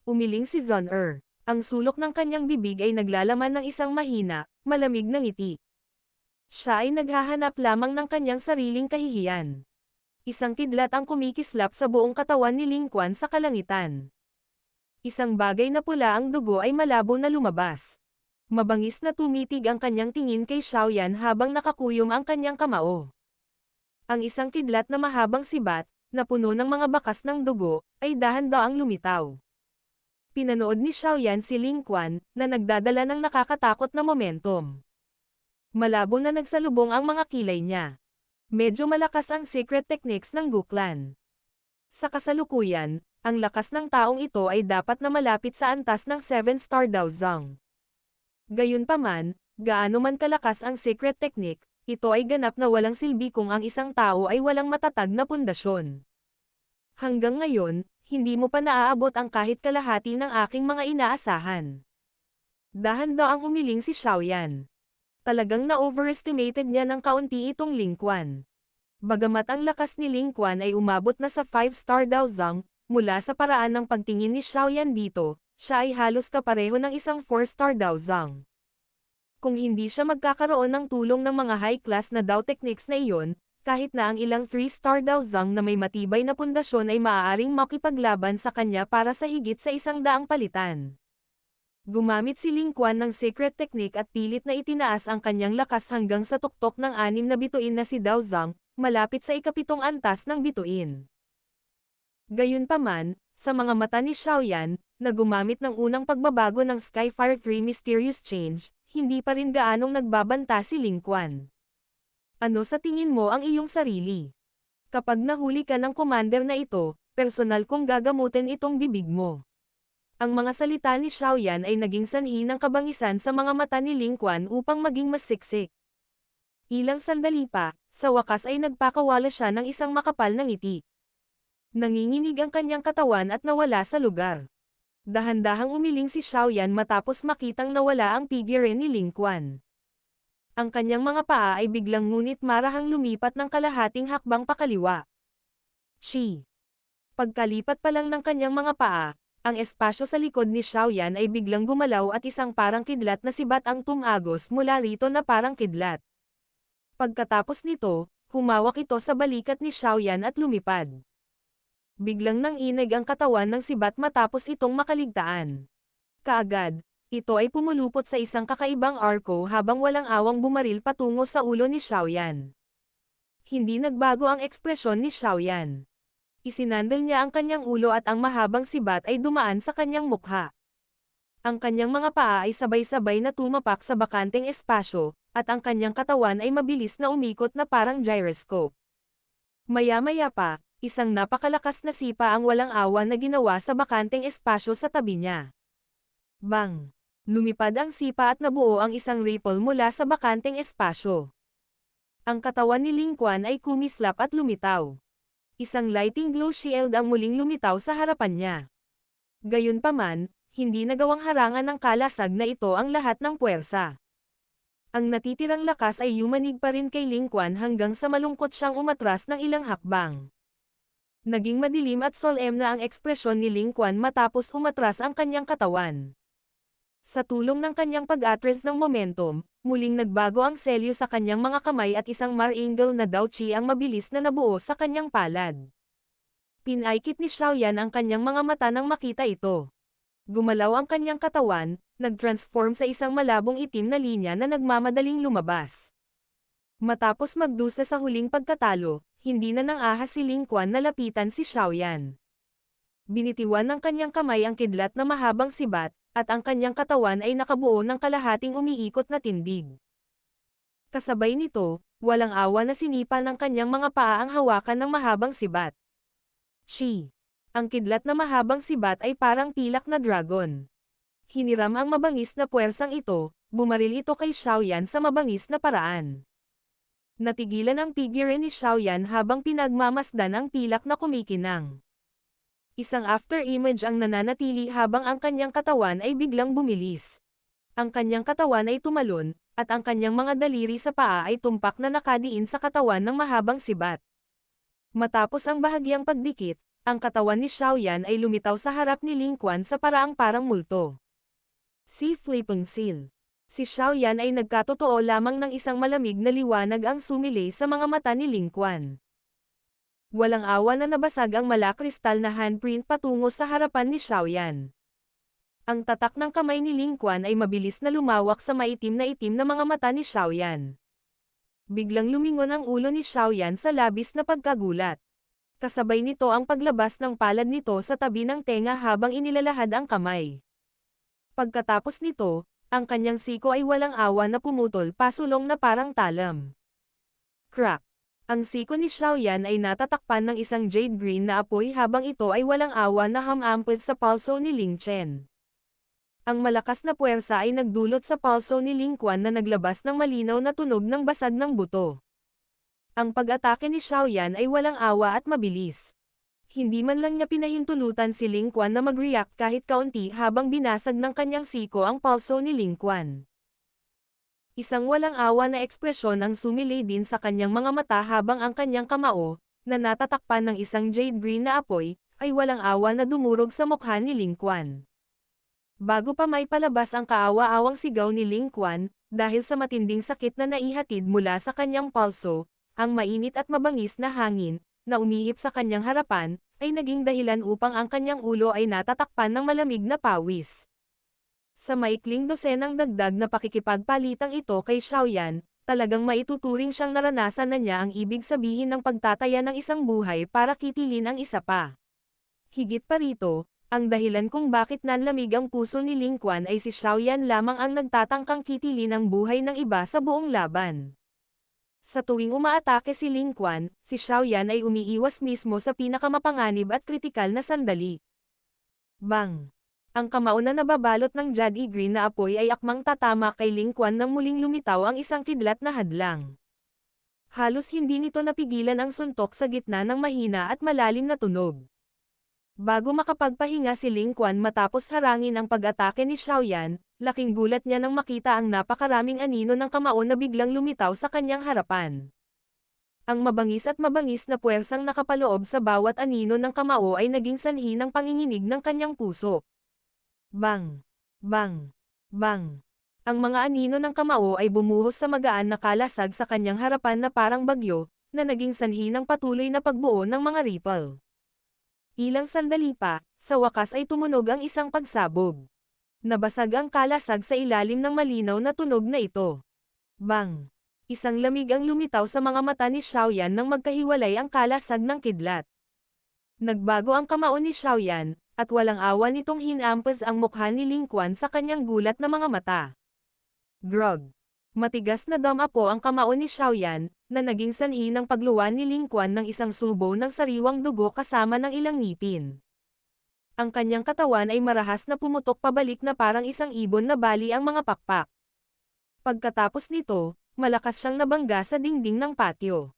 Umiling si Zhon'er. Ang sulok ng kanyang bibig ay naglalaman ng isang mahina, malamig na ngiti. Siya ay naghahanap lamang ng kanyang sariling kahihiyan. Isang kidlat ang kumikislap sa buong katawan ni Ling Quan sa kalangitan. Isang bagay na pula ang dugo ay malabo na lumabas. Mabangis na tumitig ang kanyang tingin kay Xiaoyan habang nakakuyom ang kanyang kamao. Ang isang kidlat na mahabang sibat, na puno ng mga bakas ng dugo, ay dahan-daang lumitaw. Pinanood ni Xiaoyan si Ling Quan, na nagdadala ng nakakatakot na momentum. Malabo na nagsalubong ang mga kilay niya. Medyo malakas ang secret techniques ng Guklan. Sa kasalukuyan, ang lakas ng taong ito ay dapat na malapit sa antas ng 7-star Daozang. Gayunpaman, gaano man kalakas ang secret technique, ito ay ganap na walang silbi kung ang isang tao ay walang matatag na pundasyon. Hanggang ngayon, hindi mo pa naaabot ang kahit kalahati ng aking mga inaasahan. Dahan-daang umiling si Xiaoyan. Talagang na-overestimated niya ng kaunti itong Ling Quan. Bagamat ang lakas ni Ling Quan ay umabot na sa 5-star Daozang, mula sa paraan ng pagtingin ni Xiaoyan dito, siya ay halos kapareho ng isang 4-star Daozang. Kung hindi siya magkakaroon ng tulong ng mga high-class na Dao techniques na iyon, kahit na ang ilang 3-star Daozang na may matibay na pundasyon ay maaaring makipaglaban sa kanya para sa higit sa 100 palitan. Gumamit si Ling Quan ng secret technique at pilit na itinaas ang kanyang lakas hanggang sa tuktok ng 6 na bituin na si Daozang, malapit sa ikapitong antas ng bituin. Gayunpaman, sa mga mata ni Xiaoyan, na gumamit ng unang pagbabago ng Skyfire 3 Mysterious Change, hindi pa rin gaanong nagbabanta si Ling Quan. Ano sa tingin mo ang iyong sarili? Kapag nahuli ka ng commander na ito, personal kong gagamutin itong bibig mo. Ang mga salita ni Xiaoyan ay naging sanhi ng kabangisan sa mga mata ni Ling Quan upang maging mas siksik. Ilang sandali pa, sa wakas ay nagpakawala siya ng isang makapal na ngiti. Nanginginig ang kanyang katawan at nawala sa lugar. Dahan-dahang umiling si Xiaoyan matapos makitang nawala ang figure ni Ling Quan. Ang kanyang mga paa ay biglang ngunit marahang lumipat ng kalahating hakbang pakaliwa. Shi. Pagkalipat pa lang ng kanyang mga paa, ang espasyo sa likod ni Xiaoyan ay biglang gumalaw at isang parang kidlat na sibat ang tumagos mula rito na parang kidlat. Pagkatapos nito, humawak ito sa balikat ni Xiaoyan at lumipad. Biglang nanginig ang katawan ng sibat matapos itong makaligtaan. Kaagad, ito ay pumulupot sa isang kakaibang arko habang walang awang bumaril patungo sa ulo ni Xiaoyan. Hindi nagbago ang ekspresyon ni Xiaoyan. Isinandal niya ang kanyang ulo at ang mahabang sibat ay dumaan sa kanyang mukha. Ang kanyang mga paa ay sabay-sabay na tumapak sa bakanteng espasyo, at ang kanyang katawan ay mabilis na umikot na parang gyroscope. Maya-maya pa, isang napakalakas na sipa ang walang awa na ginawa sa bakanteng espasyo sa tabi niya. Bang! Lumipad ang sipa at nabuo ang isang ripple mula sa bakanteng espasyo. Ang katawan ni Ling Quan ay kumislap at lumitaw. Isang lighting glow shield ang muling lumitaw sa harapan niya. Gayunpaman, hindi nagawang harangan ng kalasag na ito ang lahat ng puwersa. Ang natitirang lakas ay yumanig pa rin kay Ling Quan hanggang sa malungkot siyang umatras ng ilang hakbang. Naging madilim at solemn na ang ekspresyon ni Ling Quan matapos umatras ang kanyang katawan. Sa tulong ng kanyang pag-atras ng momentum, muling nagbago ang selyo sa kanyang mga kamay at isang mar-angle na Dao Chi ang mabilis na nabuo sa kanyang palad. Pinaikit ni Xiaoyan ang kanyang mga mata nang makita ito. Gumalaw ang kanyang katawan, nag-transform sa isang malabong itim na linya na nagmamadaling lumabas. Matapos magdusa sa huling pagkatalo, hindi na nang ahas si Ling Quan na lapitan si Xiaoyan. Binitiwan ng kanyang kamay ang kidlat na mahabang sibat, at ang kanyang katawan ay nakabuo ng kalahating umiikot na tindig. Kasabay nito, walang awa na sinipa ng kanyang mga paa ang hawakan ng mahabang sibat. Ang kidlat na mahabang sibat ay parang pilak na dragon. Hiniram ang mabangis na puwersang ito, bumaril ito kay Xiaoyan sa mabangis na paraan. Natigilan ang figure ni Xiaoyan habang pinagmamasdan ang pilak na kumikinang. Isang after-image ang nananatili habang ang kanyang katawan ay biglang bumilis. Ang kanyang katawan ay tumalon, at ang kanyang mga daliri sa paa ay tumpak na nakadiin sa katawan ng mahabang sibat. Matapos ang bahagyang pagdikit, ang katawan ni Xiaoyan ay lumitaw sa harap ni Ling Quan sa paraang parang multo. Si Flipping Seal. Si Xiaoyan ay nagkatotoo lamang ng isang malamig na liwanag ang sumilay sa mga mata ni Ling Quan. Walang awa na nabasag ang malakristal na handprint patungo sa harapan ni Xiaoyan. Ang tatak ng kamay ni Ling Quan ay mabilis na lumawak sa maitim na mga mata ni Xiaoyan. Biglang lumingon ang ulo ni Xiaoyan sa labis na pagkagulat. Kasabay nito ang paglabas ng palad nito sa tabi ng tenga habang inilalahad ang kamay. Pagkatapos nito, ang kanyang siko ay walang awa na pumutol pasulong na parang talam. Crack! Ang siko ni Xiaoyan ay natatakpan ng isang jade green na apoy habang ito ay walang awa na hamampod sa palso ni Ling Chen. Ang malakas na puwersa ay nagdulot sa palso ni Ling Quan na naglabas ng malinaw na tunog ng basag ng buto. Ang pag-atake ni Xiaoyan ay walang awa at mabilis. Hindi man lang niya pinahintulutan si Ling Quan na mag-react kahit kaunti habang binasag ng kanyang siko ang palso ni Ling Quan. Isang walang awa na ekspresyon ang sumilay din sa kanyang mga mata habang ang kanyang kamao, na natatakpan ng isang jade green na apoy, ay walang awa na dumurog sa mukha ni Ling Quan. Bago pa may palabas ang kaawa-awang sigaw ni Ling Quan, dahil sa matinding sakit na naihatid mula sa kanyang palso, ang mainit at mabangis na hangin, na umihip sa kanyang harapan, ay naging dahilan upang ang kanyang ulo ay natatakpan ng malamig na pawis. Sa maikling dosenang dagdag na pakikipagpalitang ito kay Xiaoyan, talagang maituturing siyang naranasan na niya ang ibig sabihin ng pagtataya ng isang buhay para kitilin ang isa pa. Higit pa rito, ang dahilan kung bakit nanlamig ang puso ni Ling Quan ay si Xiaoyan lamang ang nagtatangkang kitilin ang buhay ng iba sa buong laban. Sa tuwing umaatake si Ling Quan, si Xiaoyan ay umiiwas mismo sa pinakamapanganib at kritikal na sandali. Bang! Ang kamao na nababalot ng jade green na apoy ay akmang tatama kay Ling Quan nang muling lumitaw ang isang kidlat na hadlang. Halos hindi nito napigilan ang suntok sa gitna ng mahina at malalim na tunog. Bago makapagpahinga si Ling Quan matapos harangin ang pag-atake ni Xiaoyan, laking gulat niya nang makita ang napakaraming anino ng kamao na biglang lumitaw sa kanyang harapan. Ang mabangis na puwersang nakapaloob sa bawat anino ng kamao ay naging sanhi ng panginginig ng kanyang puso. Bang! Bang! Bang! Ang mga anino ng kamao ay bumuhos sa magaan na kalasag sa kanyang harapan na parang bagyo, na naging sanhi ng patuloy na pagbuo ng mga ripple. Ilang sandali pa, sa wakas ay tumunog ang isang pagsabog. Nabasag ang kalasag sa ilalim ng malinaw na tunog na ito. Bang! Isang lamig ang lumitaw sa mga mata ni Xiaoyan nang magkahiwalay ang kalasag ng kidlat. Nagbago ang kamao ni Xiaoyan, at walang awa nitong hinampas ang mukha ni Ling Quan sa kanyang gulat na mga mata. Grog. Matigas na damapo ang kamao ni Xiaoyan, na naging sanhi ng pagluwan ni Ling Quan ng isang subo ng sariwang dugo kasama ng ilang ngipin. Ang kanyang katawan ay marahas na pumutok pabalik na parang isang ibon na bali ang mga pakpak. Pagkatapos nito, malakas siyang nabangga sa dingding ng patio.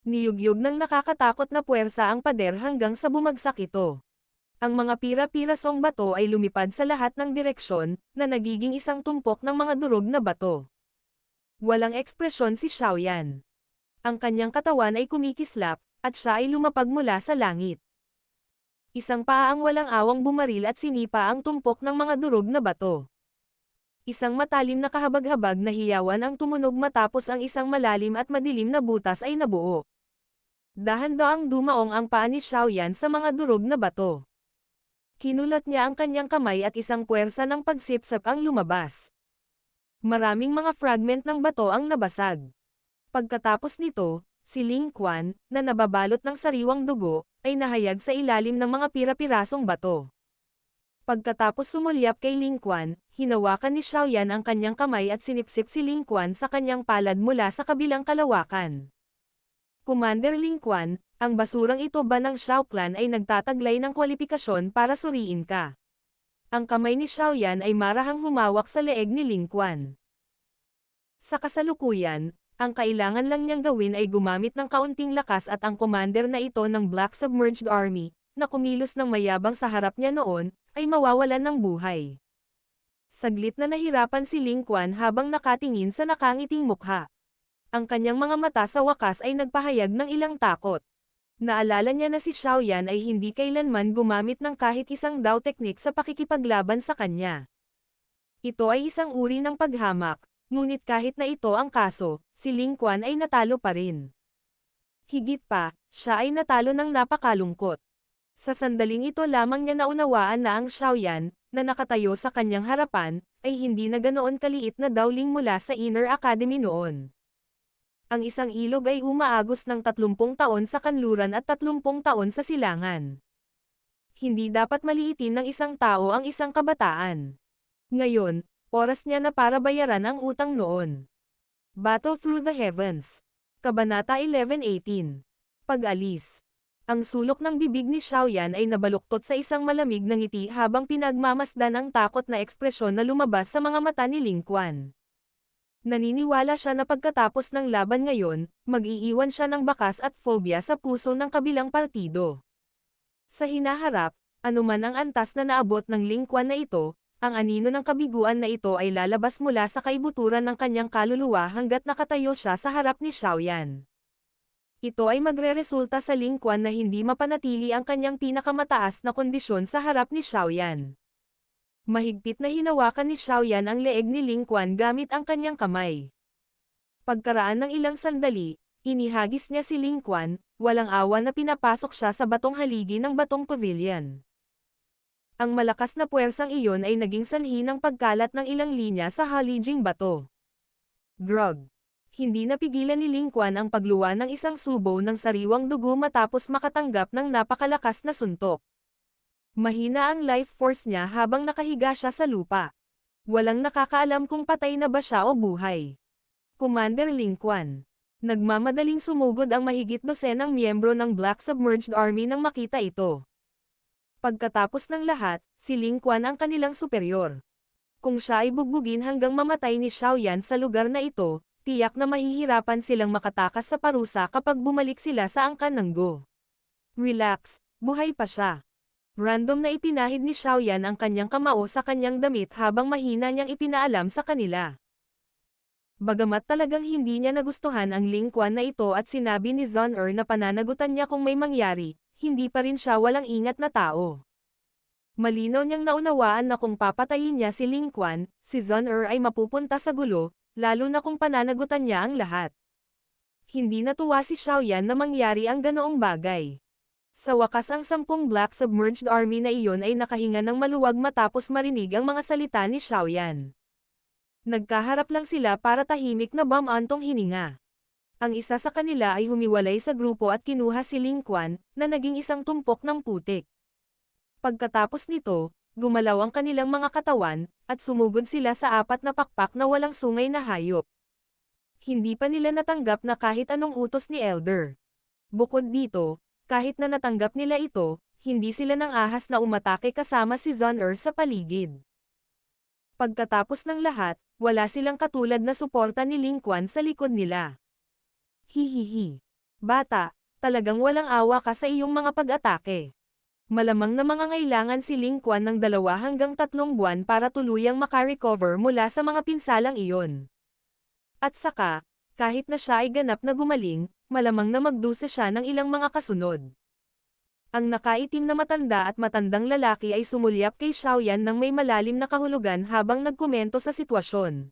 Niyugyug ng nakakatakot na puwersa ang pader hanggang sa bumagsak ito. Ang mga pira-pirasong bato ay lumipad sa lahat ng direksyon, na nagiging isang tumpok ng mga durog na bato. Walang ekspresyon si Xiaoyan. Ang kanyang katawan ay kumikislap, at siya ay lumapag mula sa langit. Isang paa ang walang awang bumaril at sinipa ang tumpok ng mga durog na bato. Isang matalim na kahabag-habag na hiyawan ang tumunog matapos ang isang malalim at madilim na butas ay nabuo. Dahan-daang dumaong ang paa ni Xiaoyan sa mga durog na bato. Kinulat niya ang kanyang kamay at isang puwersa ng pagsipsap ang lumabas. Maraming mga fragment ng bato ang nabasag. Pagkatapos nito, si Ling Quan, na nababalot ng sariwang dugo, ay nahayag sa ilalim ng mga pira-pirasong bato. Pagkatapos sumulyap kay Ling Quan, hinawakan ni Xiaoyan ang kanyang kamay at sinipsip si Ling Quan sa kanyang palad mula sa kabilang kalawakan. Commander Ling Quan, ang basurang ito ba ng Xiao Clan ay nagtataglay ng kwalipikasyon para suriin ka? Ang kamay ni Xiaoyan ay marahang humawak sa leeg ni Ling Quan. Sa kasalukuyan, ang kailangan lang niyang gawin ay gumamit ng kaunting lakas at ang commander na ito ng Black Submerged Army, na kumilos ng mayabang sa harap niya noon, ay mawawalan ng buhay. Saglit na nahirapan si Ling Quan habang nakatingin sa nakangiting mukha. Ang kanyang mga mata sa wakas ay nagpahayag ng ilang takot. Naalala niya na si Xiaoyan ay hindi kailanman gumamit ng kahit isang Dao technique sa pakikipaglaban sa kanya. Ito ay isang uri ng paghamak, ngunit kahit na ito ang kaso, si Ling Quan ay natalo pa rin. Higit pa, siya ay natalo ng napakalungkot. Sa sandaling ito lamang niya naunawaan na ang Xiaoyan, na nakatayo sa kanyang harapan, ay hindi na ganoon kaliit na Daoling mula sa Inner Academy noon. Ang isang ilog ay umaagos ng 30 taon sa kanluran at 30 taon sa silangan. Hindi dapat maliitin ng isang tao ang isang kabataan. Ngayon, oras niya na para bayaran ang utang noon. Battle Through the Heavens. Kabanata 11:18. Pag-alis. Ang sulok ng bibig ni Xiaoyan ay nabaluktot sa isang malamig na ngiti habang pinagmamasdan ang takot na ekspresyon na lumabas sa mga mata ni Ling Quan. Naniniwala siya na pagkatapos ng laban ngayon, mag-iiwan siya ng bakas at phobia sa puso ng kabilang partido. Sa hinaharap, anuman ang antas na naabot ng Ling Quan na ito, ang anino ng kabiguan na ito ay lalabas mula sa kaibuturan ng kanyang kaluluwa hanggat nakatayo siya sa harap ni Xiaoyan. Ito ay magreresulta sa Ling Quan na hindi mapanatili ang kanyang pinakamataas na kondisyon sa harap ni Xiaoyan. Mahigpit na hinawakan ni Xiaoyan ang leeg ni Ling Quan gamit ang kanyang kamay. Pagkaraan ng ilang sandali, inihagis niya si Ling Quan, walang awa na pinapasok siya sa batong haligi ng batong pavilion. Ang malakas na puwersang iyon ay naging sanhi ng pagkalat ng ilang linya sa haliging bato. Grog. Hindi napigilan ni Ling Quan ang pagluwa ng isang subo ng sariwang dugo matapos makatanggap ng napakalakas na suntok. Mahina ang life force niya habang nakahiga siya sa lupa. Walang nakakaalam kung patay na ba siya o buhay. Commander Ling Quan. Nagmamadaling sumugod ang mahigit dosenang miyembro ng Black Submerged Army nang makita ito. Pagkatapos ng lahat, si Ling Quan ang kanilang superior. Kung siya ay bugbugin hanggang mamatay ni Xiaoyan sa lugar na ito, tiyak na mahihirapan silang makatakas sa parusa kapag bumalik sila sa angkan ng Go. Relax, buhay pa siya. Random na ipinahid ni Xiaoyan ang kanyang kamao sa kanyang damit habang mahina niyang ipinaalam sa kanila. Bagamat talagang hindi niya nagustuhan ang Ling Quan na ito at sinabi ni Zhang Er na pananagutan niya kung may mangyari, hindi pa rin siya walang ingat na tao. Malinaw niyang naunawaan na kung papatayin niya si Ling Quan, si Zhang Er ay mapupunta sa gulo, lalo na kung pananagutan niya ang lahat. Hindi natuwa si Xiaoyan na mangyari ang ganoong bagay. Sa wakas ang 10 Black Submerged Army na iyon ay nakahinga ng maluwag matapos marinig ang mga salita ni Xiaoyan. Nagkaharap lang sila para tahimik na bumantong hininga. Ang isa sa kanila ay humiwalay sa grupo at kinuha si Ling Quan, na naging isang tumpok ng putik. Pagkatapos nito, gumalaw ang kanilang mga katawan, at sumugod sila sa apat na pakpak na walang sungay na hayop. Hindi pa nila natanggap na kahit anong utos ni Elder. Bukod dito, kahit na natanggap nila ito, hindi sila nang ahas na umatake kasama si Zun-Er sa paligid. Pagkatapos ng lahat, wala silang katulad na suporta ni Ling Quan sa likod nila. Hihihi. Bata, talagang walang awa ka sa iyong mga pag-atake. Malamang na mangangailangan si Ling Quan ng 2 hanggang 3 buwan para tuluyang makarecover mula sa mga pinsalang iyon. At saka, kahit na siya ay ganap na gumaling, malamang na magdusa siya ng ilang mga kasunod. Ang nakaitim na matanda at matandang lalaki ay sumulyap kay Xiaoyan ng may malalim na kahulugan habang nagkomento sa sitwasyon.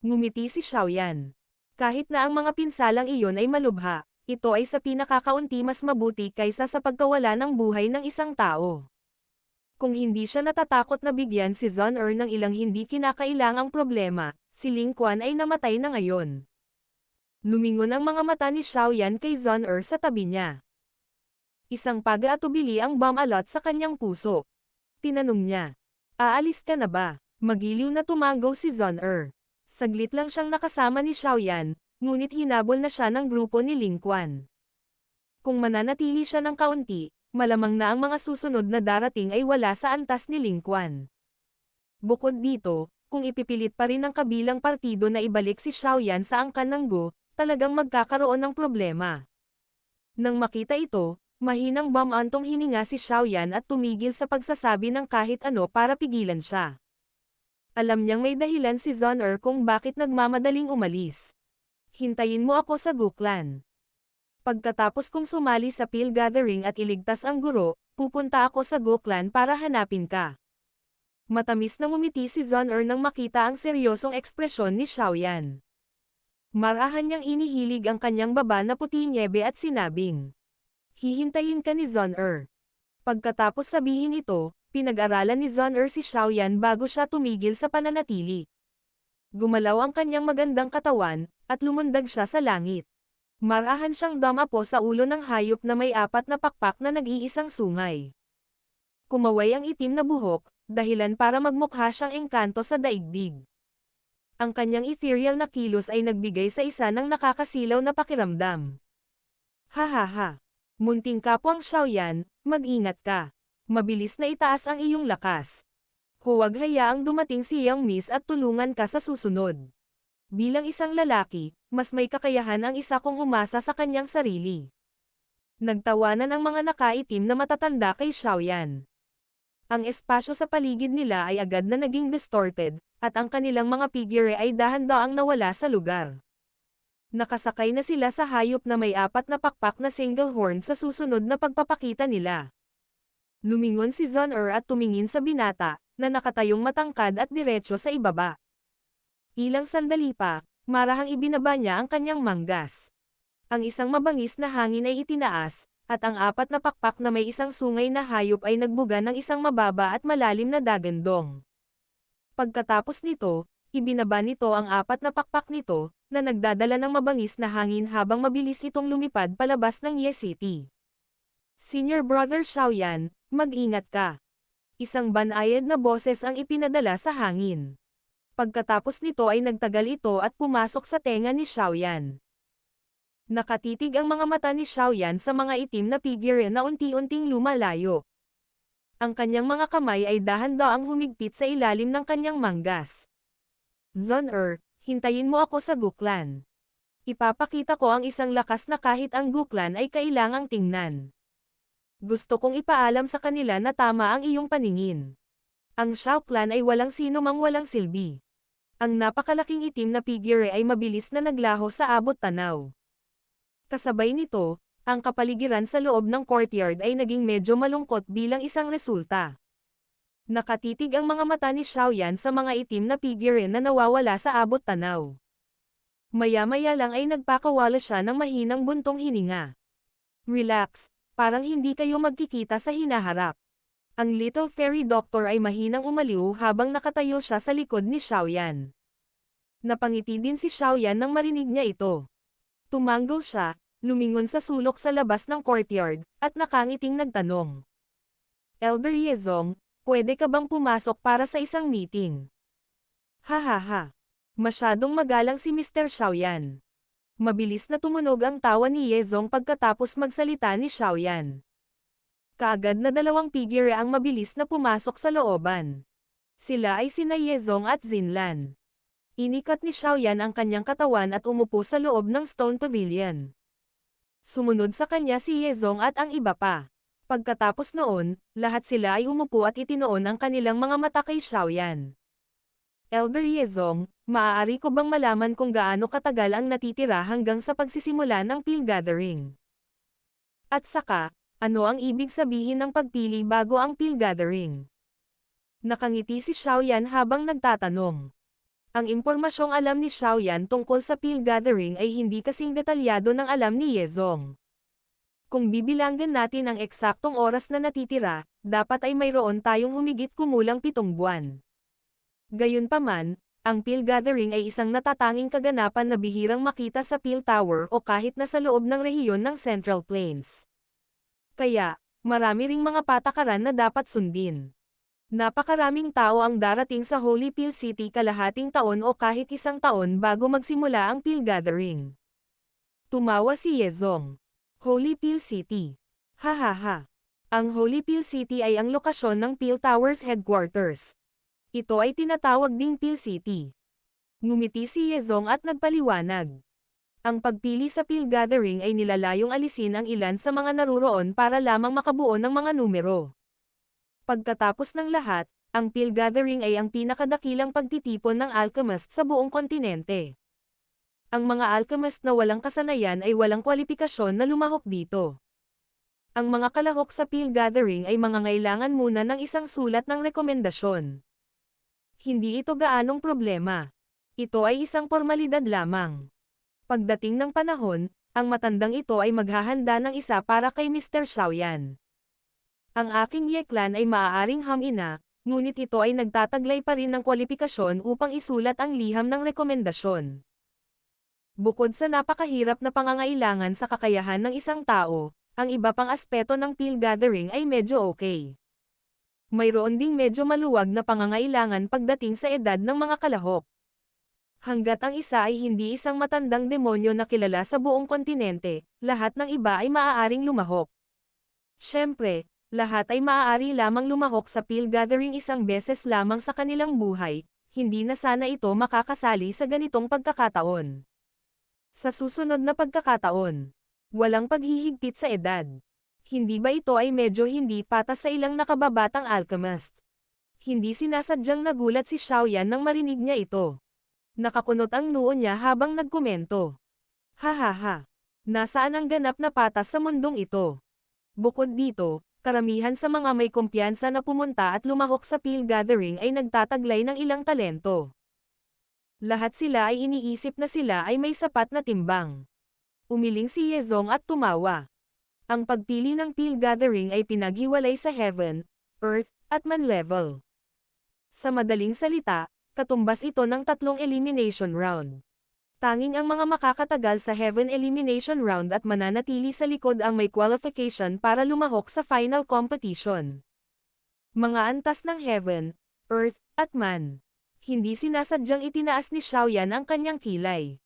Ngumiti si Xiaoyan. Kahit na ang mga pinsalang iyon ay malubha, ito ay sa pinakakaunti mas mabuti kaysa sa pagkawala ng buhay ng isang tao. Kung hindi siya natatakot na bigyan si Zun-Er ng ilang hindi kinakailangang problema, si Ling Quan ay namatay na ngayon. Lumingon ang mga mata ni Xiaoyan kay Zun-Er sa tabi niya. Isang pag-aatubili ang bumalot sa kanyang puso. Tinanong niya, "Aalis ka na ba?" Magiliw na tumango si Zun-Er. Saglit lang siyang nakasama ni Xiaoyan, ngunit hinabol na siya ng grupo ni Ling Quan. Kung mananatili siya ng kaunti, malamang na ang mga susunod na darating ay wala sa antas ni Ling Quan. Bukod dito, kung ipipilit pa rin ng kabilang partido na ibalik si Xiaoyan sa angkan ng Go, talagang magkakaroon ng problema. Nang makita ito, mahinang bumantong hininga si Xiaoyan at tumigil sa pagsasabi ng kahit ano para pigilan siya. Alam niyang may dahilan si Zun-Er kung bakit nagmamadaling umalis. Hintayin mo ako sa Guklan. Pagkatapos kong sumali sa Peel Gathering at iligtas ang guro, pupunta ako sa Guklan para hanapin ka. Matamis na ngumiti si Zun-Er nang makita ang seryosong ekspresyon ni Xiaoyan. Marahan niyang inihilig ang kanyang baba na puti nyebe at sinabing, "Hihintayin ka ni Zun-Er." Pagkatapos sabihin ito, pinag-aralan ni Zun-Er si Xiaoyan bago siya tumigil sa pananatili. Gumalaw ang kanyang magandang katawan, at lumundag siya sa langit. Marahan siyang dumapo sa ulo ng hayop na may 4 na pakpak na nag-iisang sungay. Kumaway ang itim na buhok, dahilan para magmukha siyang engkanto sa daigdig. Ang kanyang ethereal na kilos ay nagbigay sa isa ng nakakasilaw na pakiramdam. Hahaha. Munting kapwang Xiaoyan, mag-ingat ka. Mabilis na itaas ang iyong lakas. Huwag hayaang dumating si Young Miss at tulungan ka sa susunod. Bilang isang lalaki, mas may kakayahan ang isa kung umasa sa kanyang sarili. Nagtawanan ang mga nakaitim na matatanda kay Xiaoyan. Ang espasyo sa paligid nila ay agad na naging distorted, at ang kanilang mga figure ay dahan-daang nawala sa lugar. Nakasakay na sila sa hayop na may 4 na pakpak na single horn sa susunod na pagpapakita nila. Lumingon si Zun-Er at tumingin sa binata, na nakatayong matangkad at diretso sa ibaba. Ilang sandali pa, marahang ibinaba niya ang kanyang manggas. Ang isang mabangis na hangin ay itinaas, at ang 4 na pakpak na may isang sungay na hayop ay nagbuga ng isang mababa at malalim na dagandong. Pagkatapos nito, ibinaba nito ang 4 na pakpak nito, na nagdadala ng mabangis na hangin habang mabilis itong lumipad palabas ng Ye City. Senior Brother Xiaoyan, mag-ingat ka. Isang banayad na boses ang ipinadala sa hangin. Pagkatapos nito ay nagtagal ito at pumasok sa tenga ni Xiaoyan. Nakatitig ang mga mata ni Xiaoyan sa mga itim na figure na unti-unting lumalayo. Ang kanyang mga kamay ay dahan-daang humigpit sa ilalim ng kanyang manggas. Zun-Er, hintayin mo ako sa Guklan. Ipapakita ko ang isang lakas na kahit ang Guklan ay kailangang tingnan. Gusto kong ipaalam sa kanila na tama ang iyong paningin. Ang Shao Clan ay walang sino mang walang silbi. Ang napakalaking itim na figure ay mabilis na naglaho sa abot tanaw. Kasabay nito, ang kapaligiran sa loob ng courtyard ay naging medyo malungkot bilang isang resulta. Nakatitig ang mga mata ni Xiaoyan sa mga itim na figure na nawawala sa abot tanaw. Maya-maya lang ay nagpakawala siya ng mahinang buntong hininga. Relax, parang hindi kayo magkikita sa hinaharap. Ang Little Fairy Doctor ay mahinang umaliw habang nakatayo siya sa likod ni Xiaoyan. Napangiti din si Xiaoyan nang marinig niya ito. Tumango siya, lumingon sa sulok sa labas ng courtyard, at nakangiting nagtanong. Elder Yezong, pwede ka bang pumasok para sa isang meeting? Hahaha. Masyadong magalang si Mr. Xiaoyan. Mabilis na tumunog ang tawa ni Yezong pagkatapos magsalita ni Xiaoyan. Kaagad na dalawang figure ang mabilis na pumasok sa looban. Sila ay sina Yezong at Zinlan. Inikat ni Xiaoyan ang kanyang katawan at umupo sa loob ng Stone Pavilion. Sumunod sa kanya si Yezong at ang iba pa. Pagkatapos noon, lahat sila ay umupo at itinoon ang kanilang mga mata kay Xiaoyan. Elder Yezong, maaari ko bang malaman kung gaano katagal ang natitira hanggang sa pagsisimula ng Peel Gathering? At saka, ano ang ibig sabihin ng pagpili bago ang Peel Gathering? Nakangiti si Xiaoyan habang nagtatanong. Ang impormasyong alam ni Xiaoyan tungkol sa Peel Gathering ay hindi kasing detalyado ng alam ni Yezong. Kung bibilangin natin ang eksaktong oras na natitira, dapat ay mayroon tayong humigit kumulang 7 buwan. Gayunpaman, ang Peel Gathering ay isang natatanging kaganapan na bihirang makita sa Peel Tower o kahit na sa loob ng rehiyon ng Central Plains. Kaya, marami ring mga patakaran na dapat sundin. Napakaraming tao ang darating sa Holy Peel City kalahating taon o kahit isang taon bago magsimula ang Peel Gathering. Tumawa si Yezong. Holy Peel City. Hahaha. Ang Holy Peel City ay ang lokasyon ng Peel Tower's headquarters. Ito ay tinatawag ding Peel City. Ngumiti si Yezong at nagpaliwanag. Ang pagpili sa Peel Gathering ay nilalayong alisin ang ilan sa mga naruroon para lamang makabuo ng mga numero. Pagkatapos ng lahat, ang Peel Gathering ay ang pinakadakilang pagtitipon ng alchemist sa buong kontinente. Ang mga alchemist na walang kasanayan ay walang kwalipikasyon na lumahok dito. Ang mga kalahok sa Peel Gathering ay mangangailangan muna ng isang sulat ng rekomendasyon. Hindi ito gaanong problema. Ito ay isang formalidad lamang. Pagdating ng panahon, ang matandang ito ay maghahanda ng isa para kay Mr. Xiaoyan. Ang aking yeklan ay maaaring hamina, ngunit ito ay nagtataglay pa rin ng kwalipikasyon upang isulat ang liham ng rekomendasyon. Bukod sa napakahirap na pangangailangan sa kakayahan ng isang tao, ang iba pang aspeto ng Peel Gathering ay medyo okay. Mayroon ding medyo maluwag na pangangailangan pagdating sa edad ng mga kalahok. Hanggat ang isa ay hindi isang matandang demonyo na kilala sa buong kontinente, lahat ng iba ay maaaring lumahok. Siyempre, lahat ay maaari lamang lumahok sa Peel Gathering isang beses lamang sa kanilang buhay, hindi na sana ito makakasali sa ganitong pagkakataon. Sa susunod na pagkakataon, walang paghihigpit sa edad. Hindi ba ito ay medyo hindi patas sa ilang nakababatang alchemist? Hindi sinasadyang nagulat si Xiaoyan nang marinig niya ito. Nakakunot ang noo niya habang nagkomento. Hahaha. Nasaan ang ganap na patas sa mundong ito? Bukod dito, karamihan sa mga may kumpiyansa na pumunta at lumahok sa Peel Gathering ay nagtataglay ng ilang talento. Lahat sila ay iniisip na sila ay may sapat na timbang. Umiling si Yezong at tumawa. Ang pagpili ng Peel Gathering ay pinaghiwalay sa Heaven, Earth, at Man level. Sa madaling salita, katumbas ito ng 3 elimination round. Tanging ang mga makakatagal sa Heaven Elimination Round at mananatili sa likod ang may qualification para lumahok sa final competition. Mga antas ng Heaven, Earth, at Man. Hindi sinasadyang itinaas ni Xiaoyan ang kanyang kilay.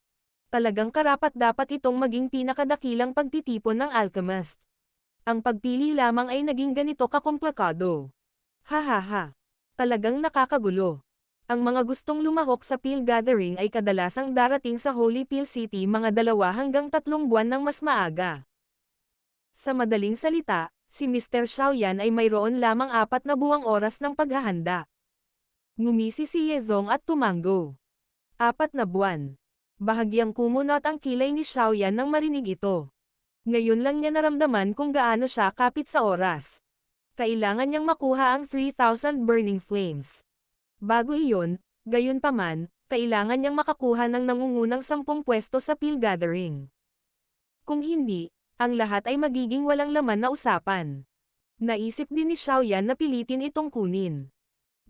Talagang karapat-dapat itong maging pinakadakilang pagtitipon ng alchemist. Ang pagpili lamang ay naging ganito kakomplikado. Hahaha. Talagang nakakagulo. Ang mga gustong lumahok sa Peel Gathering ay kadalasang darating sa Holy Peel City mga 2 hanggang 3 buwan ng mas maaga. Sa madaling salita, si Mr. Xiaoyan ay mayroon lamang 4 na buwang oras ng paghahanda. Ngumisi si Yezong at tumango. 4 na buwan. Bahagyang kumunot ang kilay ni Xiaoyan nang marinig ito. Ngayon lang niya naramdaman kung gaano siya kapit sa oras. Kailangan niyang makuha ang 3,000 burning flames. Bago iyon, gayunpaman, kailangan niyang makakuha ng nangungunang 10 pwesto sa Peel Gathering. Kung hindi, ang lahat ay magiging walang laman na usapan. Naisip din ni Xiaoyan na pilitin itong kunin.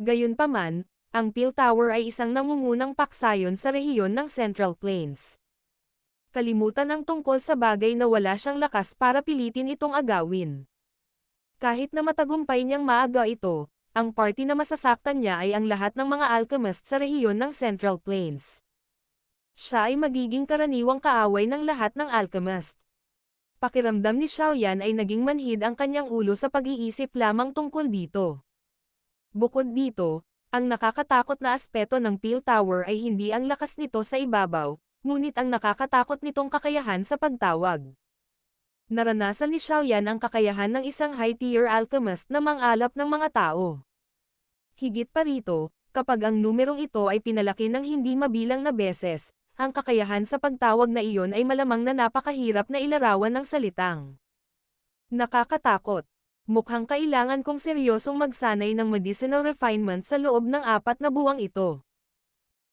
Gayunpaman, ang Peel Tower ay isang nangungunang paksayon sa rehiyon ng Central Plains. Kalimutan ang tungkol sa bagay na wala siyang lakas para pilitin itong agawin. Kahit na matagumpay niyang maaga ito, ang party na masasaktan niya ay ang lahat ng mga alchemist sa rehiyon ng Central Plains. Siya ay magiging karaniwang kaaway ng lahat ng alchemist. Pakiramdam ni Xiaoyan ay naging manhid ang kanyang ulo sa pag-iisip lamang tungkol dito. Bukod dito, ang nakakatakot na aspeto ng Peel Tower ay hindi ang lakas nito sa ibabaw, ngunit ang nakakatakot nitong kakayahan sa pagtawag. Naranasan ni Xiaoyan ang kakayahan ng isang high-tier alchemist na mangalap ng mga tao. Higit pa rito, kapag ang numerong ito ay pinalaki ng hindi mabilang na beses, ang kakayahan sa pagtawag na iyon ay malamang na napakahirap na ilarawan ng salitang. Nakakatakot. Mukhang kailangan kong seryosong magsanay ng medicinal refinement sa loob ng 4 na buwang ito.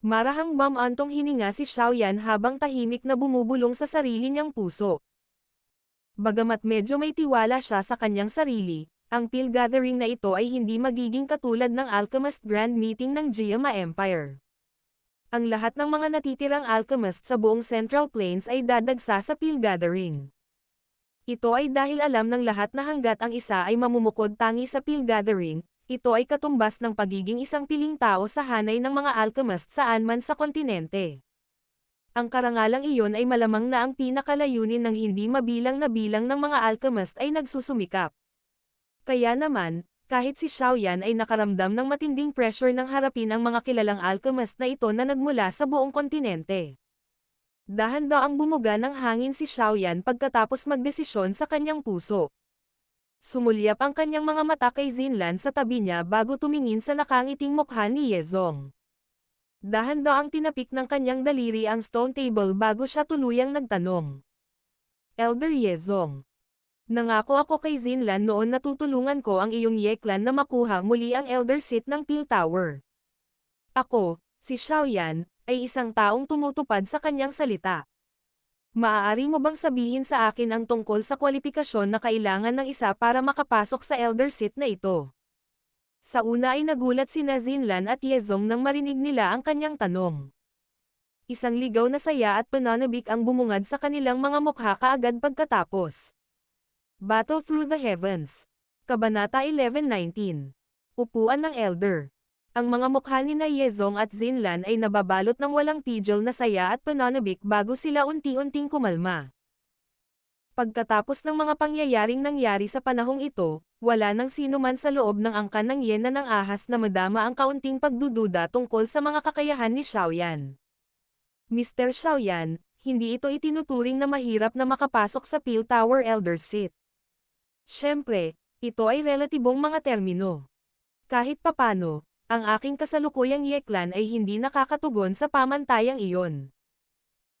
Marahang bumantong hininga si Xiaoyan habang tahimik na bumubulong sa sarili niyang puso. Bagamat medyo may tiwala siya sa kanyang sarili, ang Peel Gathering na ito ay hindi magiging katulad ng Alchemist Grand Meeting ng Jiama Empire. Ang lahat ng mga natitirang alchemist sa buong Central Plains ay dadagsa sa Peel Gathering. Ito ay dahil alam ng lahat na hanggat ang isa ay mamumukod tangi sa Peel Gathering, ito ay katumbas ng pagiging isang piling tao sa hanay ng mga alchemist saan man sa kontinente. Ang karangalang iyon ay malamang na ang pinakalayunin ng hindi mabilang na bilang ng mga alchemist ay nagsusumikap. Kaya naman, kahit si Xiaoyan ay nakaramdam ng matinding pressure ng harapin ang mga kilalang alchemist na ito na nagmula sa buong kontinente. Dahan-daang bumuga ng hangin si Xiaoyan pagkatapos magdesisyon sa kanyang puso. Sumulyap ang kanyang mga mata kay Xinlan sa tabi niya bago tumingin sa nakangiting mukha ni Yezong. Dahan-daang tinapik ng kanyang daliri ang stone table bago siya tuluyang nagtanong. Elder Yezong. Nangako ako kay Xinlan noon na tutulungan ko ang iyong Yeklan na makuha muli ang Elder Seat ng Peel Tower. Ako, si Xiaoyan, ay isang taong tumutupad sa kanyang salita. Maaari mo bang sabihin sa akin ang tungkol sa kwalipikasyon na kailangan ng isa para makapasok sa Elder Seat na ito? Sa una ay nagulat sina Xinlan at Yezong nang marinig nila ang kanyang tanong. Isang ligaw na saya at pananabik ang bumungad sa kanilang mga mukha kaagad pagkatapos. Battle Through the Heavens. Kabanata 11:19. Upuan ng Elder. Ang mga mukha ni Yezong at Xinlan ay nababalot ng walang pigil na saya at pananabik bago sila unti-unting kumalma. Pagkatapos ng mga pangyayaring nangyari sa panahong ito, wala nang sino man sa loob ng angkan ng yena ng ahas na madama ang kaunting pagdududa tungkol sa mga kakayahan ni Xiaoyan. Mr. Xiaoyan, hindi ito itinuturing na mahirap na makapasok sa Peel Tower Elder Seat. Siyempre, ito ay relatibong mga termino. Kahit papano, ang aking kasalukuyang Yeklan ay hindi nakakatugon sa pamantayang iyon.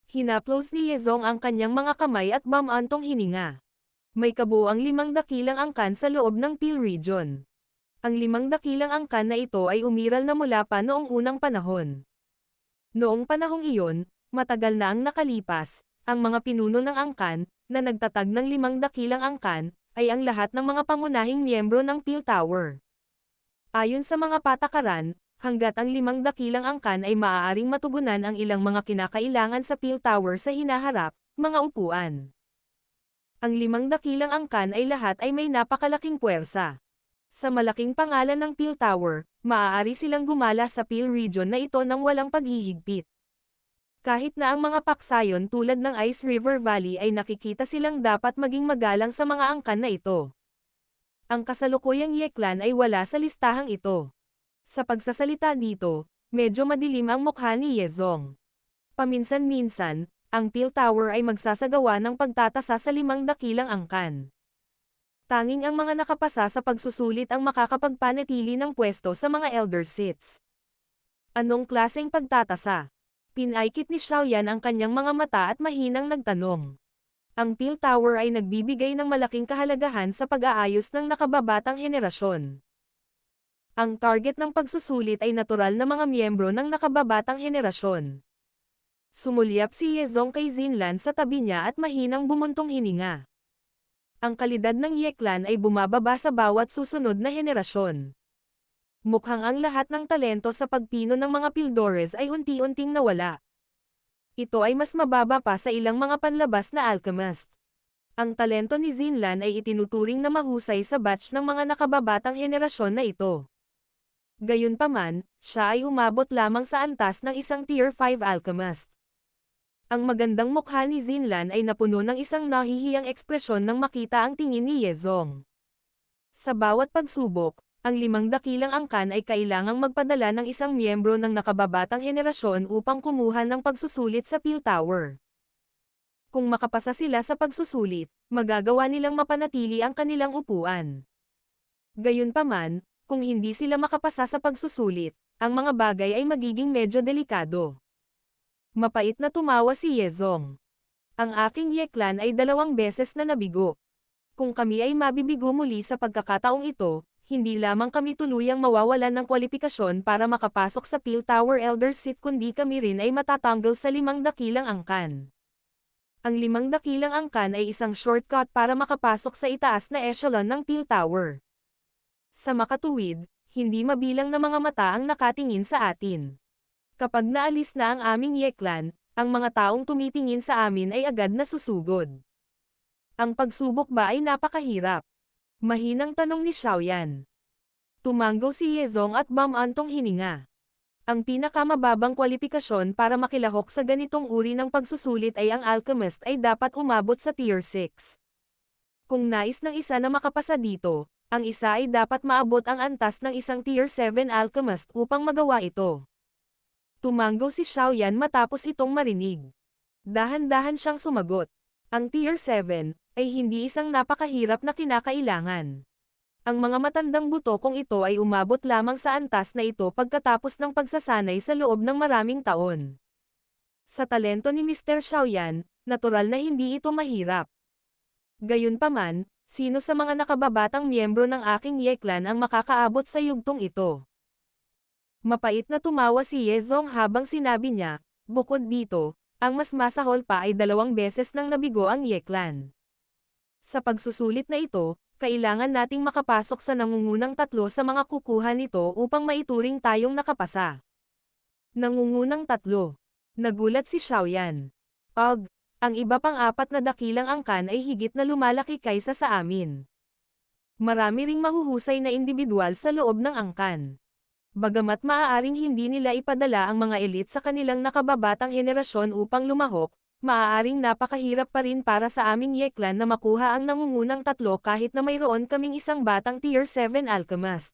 Hinaplos ni Yezong ang kanyang mga kamay at bumantong hininga. May kabuuang 5 dakilang angkan sa loob ng Peel Region. Ang 5 dakilang angkan na ito ay umiral na mula pa noong unang panahon. Noong panahong iyon, matagal na ang nakalipas, ang mga pinuno ng angkan, na nagtatag ng 5 dakilang angkan, ay ang lahat ng mga pangunahing miyembro ng Peel Tower. Ayon sa mga patakaran, hanggat ang 5 dakilang angkan ay maaaring matugunan ang ilang mga kinakailangan sa Peel Tower sa hinaharap, mga upuan. Ang 5 dakilang angkan ay lahat ay may napakalaking puwersa. Sa malaking pangalan ng Peel Tower, maaari silang gumala sa Peel Region na ito nang walang paghihigpit. Kahit na ang mga paksayon tulad ng Ice River Valley ay nakikita silang dapat maging magalang sa mga angkan na ito. Ang kasalukuyang Yeklan ay wala sa listahang ito. Sa pagsasalita dito, medyo madilim ang mukha ni Yezong. Paminsan-minsan, ang Peel Tower ay magsasagawa ng pagtatasa sa 5 dakilang angkan. Tanging ang mga nakapasa sa pagsusulit ang makakapagpanatili ng pwesto sa mga Elder Seats. Anong klaseng pagtatasa? Pinaikit ni Xiaoyan ang kanyang mga mata at mahinang nagtanong. Ang Peel Tower ay nagbibigay ng malaking kahalagahan sa pag-aayos ng nakababatang henerasyon. Ang target ng pagsusulit ay natural na mga miyembro ng nakababatang henerasyon. Sumulyap si Yezong kay Xinlan sa tabi niya at mahinang bumuntong hininga. Ang kalidad ng Yeklan ay bumababa sa bawat susunod na henerasyon. Mukhang ang lahat ng talento sa pagpino ng mga Pildores ay unti-unting nawala. Ito ay mas mababa pa sa ilang mga panlabas na alchemist. Ang talento ni Zinlan ay itinuturing na mahusay sa batch ng mga nakababatang henerasyon na ito. Gayunpaman, siya ay umabot lamang sa antas ng isang Tier 5 alchemist. Ang magandang mukha ni Zinlan ay napuno ng isang nahihiyang ekspresyon nang makita ang tingin ni Yezong. Sa bawat pagsubok, ang 5 dakilang angkan ay kailangang magpadala ng isang miyembro ng nakababatang henerasyon upang kumuha ng pagsusulit sa Peel Tower. Kung makapasa sila sa pagsusulit, magagawa nilang mapanatili ang kanilang upuan. Gayunpaman, kung hindi sila makapasa sa pagsusulit, ang mga bagay ay magiging medyo delikado. Mapait na tumawa si Yezong. Ang aking Yeklan ay 2 beses na nabigo. Kung kami ay mabibigo muli sa pagkakataong ito, hindi lamang kami tuluyang mawawalan ng kwalifikasyon para makapasok sa Peel Tower Elder Seat kundi kami rin ay matatanggal sa 5 dakilang angkan. Ang 5 dakilang angkan ay isang shortcut para makapasok sa itaas na echelon ng Peel Tower. Sa makatuwid, hindi mabilang na mga mata ang nakatingin sa atin. Kapag naalis na ang aming Yeklan, ang mga taong tumitingin sa amin ay agad na susugod. Ang pagsubok ba ay napakahirap? Mahinang tanong ni Xiaoyan. Tumanggo si Yezong at bumantong hininga. Ang pinakamababang kwalifikasyon para makilahok sa ganitong uri ng pagsusulit ay ang alchemist ay dapat umabot sa Tier 6. Kung nais ng isa na makapasa dito, ang isa ay dapat maabot ang antas ng isang Tier 7 alchemist upang magawa ito. Tumanggo si Xiaoyan matapos itong marinig. Dahan-dahan siyang sumagot. Ang Tier 7 ay hindi isang napakahirap na kinakailangan. Ang mga matandang buto kung ito ay umabot lamang sa antas na ito pagkatapos ng pagsasanay sa loob ng maraming taon. Sa talento ni Mr. Xiaoyan, natural na hindi ito mahirap. Gayunpaman, sino sa mga nakababatang miyembro ng aking Yeklan ang makakaabot sa yugtong ito? Mapait na tumawa si Yezong habang sinabi niya, bukod dito, ang mas masahol pa ay 2 beses nang nabigo ang Yeklan. Sa pagsusulit na ito, kailangan nating makapasok sa nangungunang 3 sa mga kukuha nito upang maituring tayong nakapasa. Nangungunang 3. Nagulat si Xiaoyan. Ang iba pang 4 na dakilang angkan ay higit na lumalaki kaysa sa amin. Marami ring mahuhusay na individual sa loob ng angkan. Bagamat maaaring hindi nila ipadala ang mga elite sa kanilang nakababatang henerasyon upang lumahok, maaaring napakahirap pa rin para sa aming Yeklan na makuha ang nangungunang 3 kahit na mayroon kaming isang batang Tier 7 alchemist.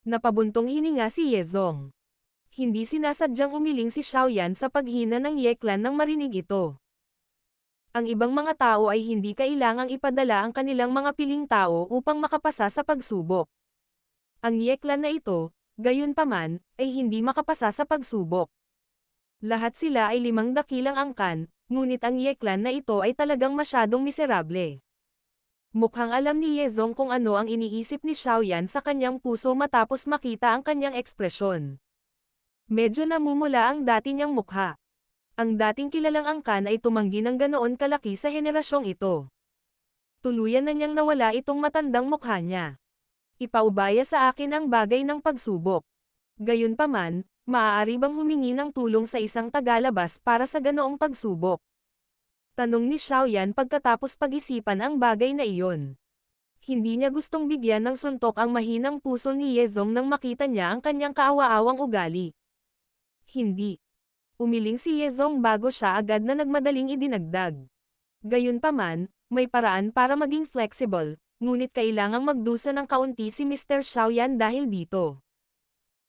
Napabuntong hininga si Yezong. Hindi sinasadyang umiling si Xiaoyan sa paghina ng Yeklan nang marinig ito. Ang ibang mga tao ay hindi kailangang ipadala ang kanilang mga piling tao upang makapasa sa pagsubok. Ang Yeklan na ito, gayunpaman, ay hindi makapasa sa pagsubok. Lahat sila ay 5 dakilang angkan, ngunit ang Yeklan na ito ay talagang masyadong miserable. Mukhang alam ni Yezong kung ano ang iniisip ni Xiaoyan sa kanyang puso matapos makita ang kanyang ekspresyon. Medyo namumula ang dati niyang mukha. Ang dating kilalang angkan ay tumanggi ng ganoon kalaki sa henerasyong ito. Tuluyan na niyang nawala itong matandang mukha niya. Ipaubaya sa akin ang bagay ng pagsubok. Gayunpaman, maaari bang humingi ng tulong sa isang tagalabas para sa ganoong pagsubok? Tanong ni Xiaoyan pagkatapos pag-isipan ang bagay na iyon. Hindi niya gustong bigyan ng suntok ang mahinang puso ni Yezong nang makita niya ang kanyang kaawa-awang ugali. Hindi. Umiling si Yezong bago siya agad na nagmadaling idinagdag. Gayunpaman, may paraan para maging flexible. Ngunit kailangang magdusa ng kaunti si Mr. Xiaoyan dahil dito.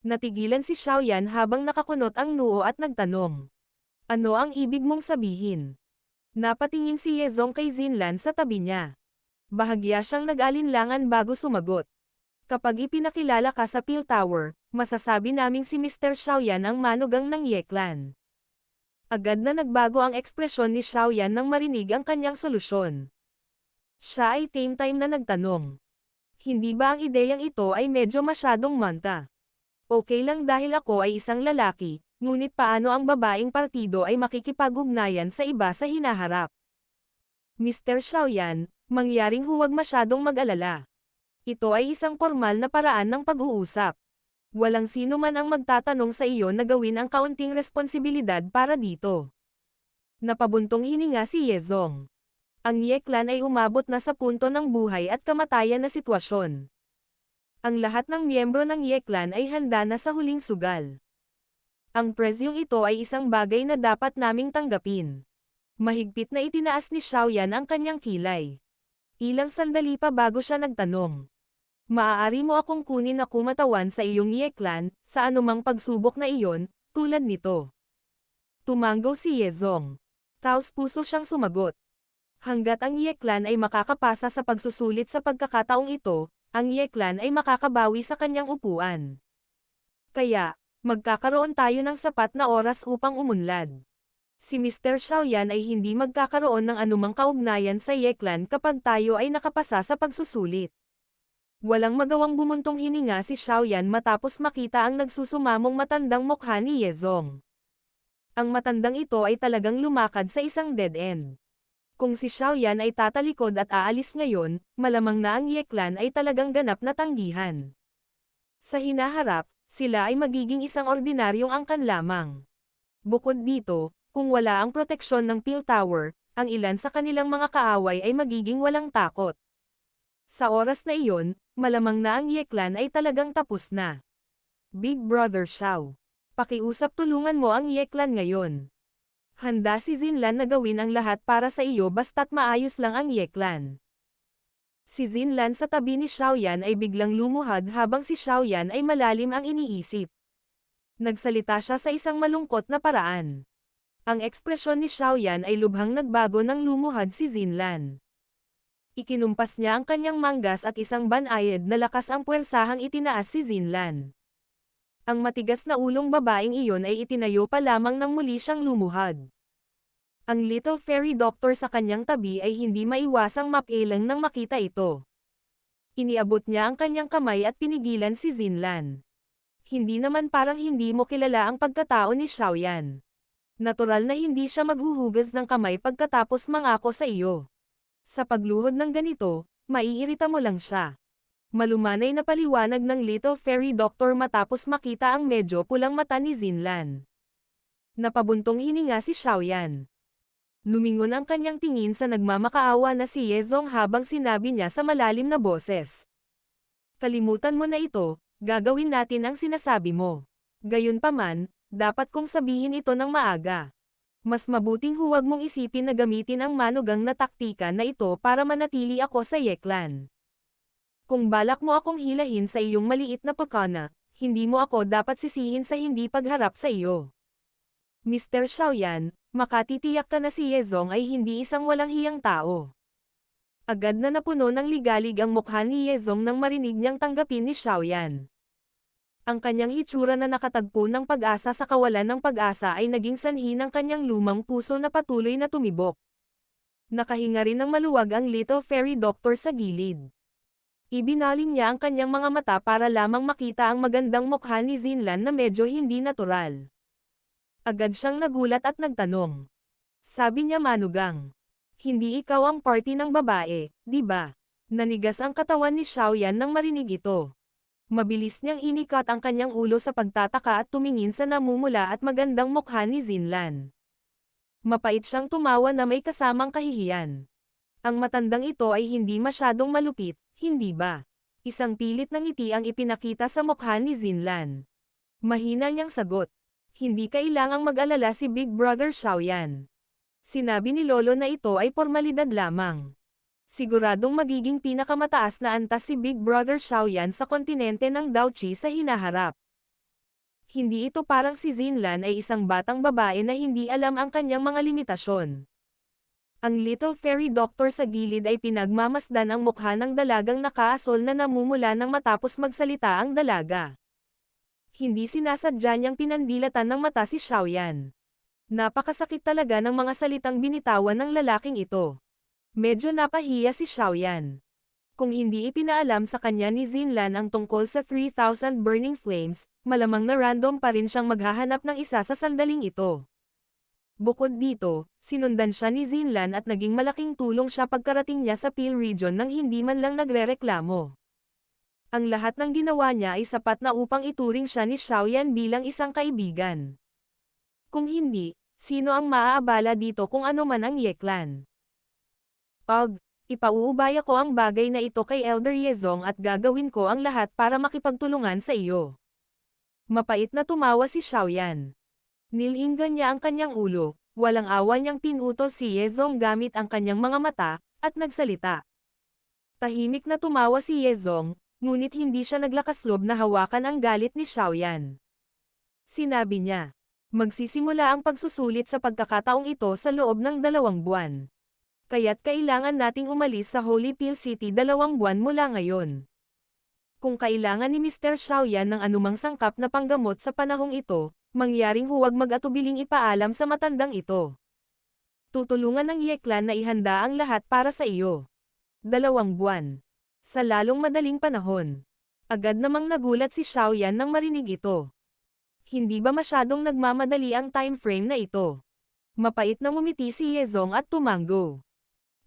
Natigilan si Xiaoyan habang nakakunot ang noo at nagtanong. Ano ang ibig mong sabihin? Napatingin si Yezong kay Zinlan sa tabi niya. Bahagya siyang nag-alinlangan bago sumagot. Kapag ipinakilala ka sa Peel Tower, masasabi naming si Mr. Xiaoyan ang manugang ng Yeklan. Agad na nagbago ang ekspresyon ni Xiaoyan nang marinig ang kanyang solusyon. Siya ay same time na nagtanong. Hindi ba ang ideyang ito ay medyo masyadong manta? Okay lang dahil ako ay isang lalaki, ngunit paano ang babaeng partido ay makikipag-ugnayan sa iba sa hinaharap? Mr. Xiaoyan, mangyaring huwag masyadong mag-alala. Ito ay isang formal na paraan ng pag-uusap. Walang sino man ang magtatanong sa iyo na gawin ang kaunting responsibilidad para dito. Napabuntong hininga si Yezong. Ang Ye Clan ay umabot na sa punto ng buhay at kamatayan na sitwasyon. Ang lahat ng miyembro ng Ye Clan ay handa na sa huling sugal. Ang presyong ito ay isang bagay na dapat naming tanggapin. Mahigpit na itinaas ni Xiaoyan ang kanyang kilay. Ilang sandali pa bago siya nagtanong. Maaari mo akong kunin na kumatawan sa iyong Ye Clan, sa anumang pagsubok na iyon, tulad nito. Tumanggaw si Yezong. Taos puso siyang sumagot. Hanggat ang Ye Clan ay makakapasa sa pagsusulit sa pagkakataong ito, ang Ye Clan ay makakabawi sa kanyang upuan. Kaya, magkakaroon tayo ng sapat na oras upang umunlad. Si Mr. Xiaoyan ay hindi magkakaroon ng anumang kaugnayan sa Ye Clan kapag tayo ay nakapasa sa pagsusulit. Walang magawang bumuntong hininga si Xiaoyan matapos makita ang nagsusumamong matandang mukha ni Yezong. Ang matandang ito ay talagang lumakad sa isang dead end. Kung si Xiaoyan ay tatalikod at aalis ngayon, malamang na ang Ye Clan ay talagang ganap na tanggihan. Sa hinaharap, sila ay magiging isang ordinaryong angkan lamang. Bukod dito, kung wala ang proteksyon ng Peel Tower, ang ilan sa kanilang mga kaaway ay magiging walang takot. Sa oras na iyon, malamang na ang Ye Clan ay talagang tapos na. Big Brother Xiao, pakiusap tulungan mo ang Ye Clan ngayon. Handa si Zinlan na gawin ang lahat para sa iyo basta't maayos lang ang Ye Clan. Si Zinlan sa tabi ni Xiaoyan ay biglang lumuhad habang si Xiaoyan ay malalim ang iniisip. Nagsalita siya sa isang malungkot na paraan. Ang ekspresyon ni Xiaoyan ay lubhang nagbago nang lumuhad si Zinlan. Ikinumpas niya ang kanyang manggas at isang banayad na lakas ang puwersahang itinaas si Zinlan. Ang matigas na ulong babaeng iyon ay itinayo pa lamang nang muli siyang lumuhad. Ang Little Fairy Doctor sa kanyang tabi ay hindi maiwasang mapilang nang makita ito. Iniabot niya ang kanyang kamay at pinigilan si Zinlan. Hindi naman parang hindi mo kilala ang pagkatao ni Xiaoyan. Natural na hindi siya maghuhugas ng kamay pagkatapos mangako sa iyo. Sa pagluhod ng ganito, maiirita mo lang siya. Malumanay na paliwanag ng Little Fairy Doctor matapos makita ang medyo pulang mata ni Zinlan. Napabuntong hininga si Xiaoyan. Lumingon ang kanyang tingin sa nagmamakaawa na si Yezong habang sinabi niya sa malalim na boses. Kalimutan mo na ito, gagawin natin ang sinasabi mo. Gayunpaman, dapat kong sabihin ito ng maaga. Mas mabuting huwag mong isipin na gamitin ang manugang na taktika na ito para manatili ako sa Ye Clan. Kung balak mo akong hilahin sa iyong maliit na pakana, hindi mo ako dapat sisihin sa hindi pagharap sa iyo. Mr. Xiaoyan, makatitiyak ka na si Yezong ay hindi isang walang hiyang tao. Agad na napuno ng ligalig ang mukha ni Yezong nang marinig niyang tanggapin ni Xiaoyan. Ang kanyang hitsura na nakatagpo ng pag-asa sa kawalan ng pag-asa ay naging sanhi ng kanyang lumang puso na patuloy na tumibok. Nakahinga rin ng maluwag ang Little Fairy Doctor sa gilid. Ibinaling niya ang kanyang mga mata para lamang makita ang magandang mukha ni Zinlan na medyo hindi natural. Agad siyang nagulat at nagtanong. Sabi niya manugang. Hindi ikaw ang party ng babae, di ba? Nanigas ang katawan ni Xiaoyan nang marinig ito. Mabilis niyang inikat ang kanyang ulo sa pagtataka at tumingin sa namumula at magandang mukha ni Zinlan. Mapait siyang tumawa na may kasamang kahihiyan. Ang matandang ito ay hindi masyadong malupit, hindi ba? Isang pilit ng ngiti ang ipinakita sa mukha ni Zinlan. Mahina niyang sagot. Hindi kailangang mag-alala si Big Brother Xiaoyan. Sinabi ni Lolo na ito ay pormalidad lamang. Siguradong magiging pinakamataas na antas si Big Brother Xiaoyan sa kontinente ng Daoqi sa hinaharap. Hindi ito parang si Zinlan ay isang batang babae na hindi alam ang kanyang mga limitasyon. Ang Little Fairy Doctor sa gilid ay pinagmamasdan ang mukha ng dalagang nakaasol na namumula nang matapos magsalita ang dalaga. Hindi sinasadya niyang pinandilatan ng mata si Xiaoyan. Napakasakit talaga ng mga salitang binitawan ng lalaking ito. Medyo napahiya si Xiaoyan. Kung hindi ipinaalam sa kanya ni Zinlan ang tungkol sa 3,000 burning flames, malamang na random pa rin siyang maghahanap ng isa sa sandaling ito. Bukod dito, sinundan siya ni Zinlan at naging malaking tulong siya pagkarating niya sa Peel Region nang hindi man lang nagrereklamo. Ang lahat ng ginawa niya ay sapat na upang ituring siya ni Xiaoyan bilang isang kaibigan. Kung hindi, sino ang maaabala dito kung ano man ang Ye-clan? Ipauubaya ko ang bagay na ito kay Elder Yezong at gagawin ko ang lahat para makipagtulungan sa iyo. Mapait na tumawa si Xiaoyan. Nilinggan niya ang kanyang ulo, walang awa niyang pinutol si Yezong gamit ang kanyang mga mata, at nagsalita. Tahimik na tumawa si Yezong, ngunit hindi siya naglakasloob na hawakan ang galit ni Xiaoyan. Sinabi niya, magsisimula ang pagsusulit sa pagkakataong ito sa loob ng 2 buwan. Kaya't kailangan nating umalis sa Holy Pill City 2 buwan mula ngayon. Kung kailangan ni Mr. Xiaoyan ng anumang sangkap na panggamot sa panahong ito, mangyaring huwag mag-atubiling ipaalam sa matandang ito. Tutulungan ng Ye-clan na ihanda ang lahat para sa iyo. 2 buwan. Sa lalong madaling panahon. Agad namang nagulat si Xiaoyan nang marinig ito. Hindi ba masyadong nagmamadali ang time frame na ito? Mapait na ngumiti si Yezong at tumango.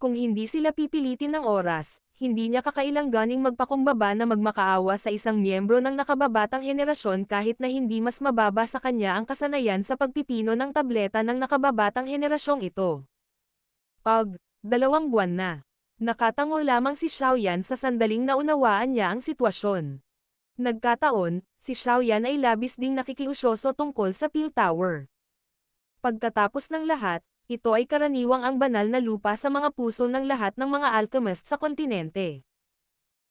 Kung hindi sila pipilitin ng oras, hindi niya kakailanganing magpakumbaba na magmakaawa sa isang miyembro ng nakababatang henerasyon kahit na hindi mas mababa sa kanya ang kasanayan sa pagpipino ng tableta ng nakababatang henerasyong ito. 2 buwan na. Nakatango lamang si Xiaoyan sa sandaling naunawaan niya ang sitwasyon. Nagkataon, si Xiaoyan ay labis ding nakikiusyoso tungkol sa Pill Tower. Pagkatapos ng lahat, ito ay karaniwang ang banal na lupa sa mga puso ng lahat ng mga alchemist sa kontinente.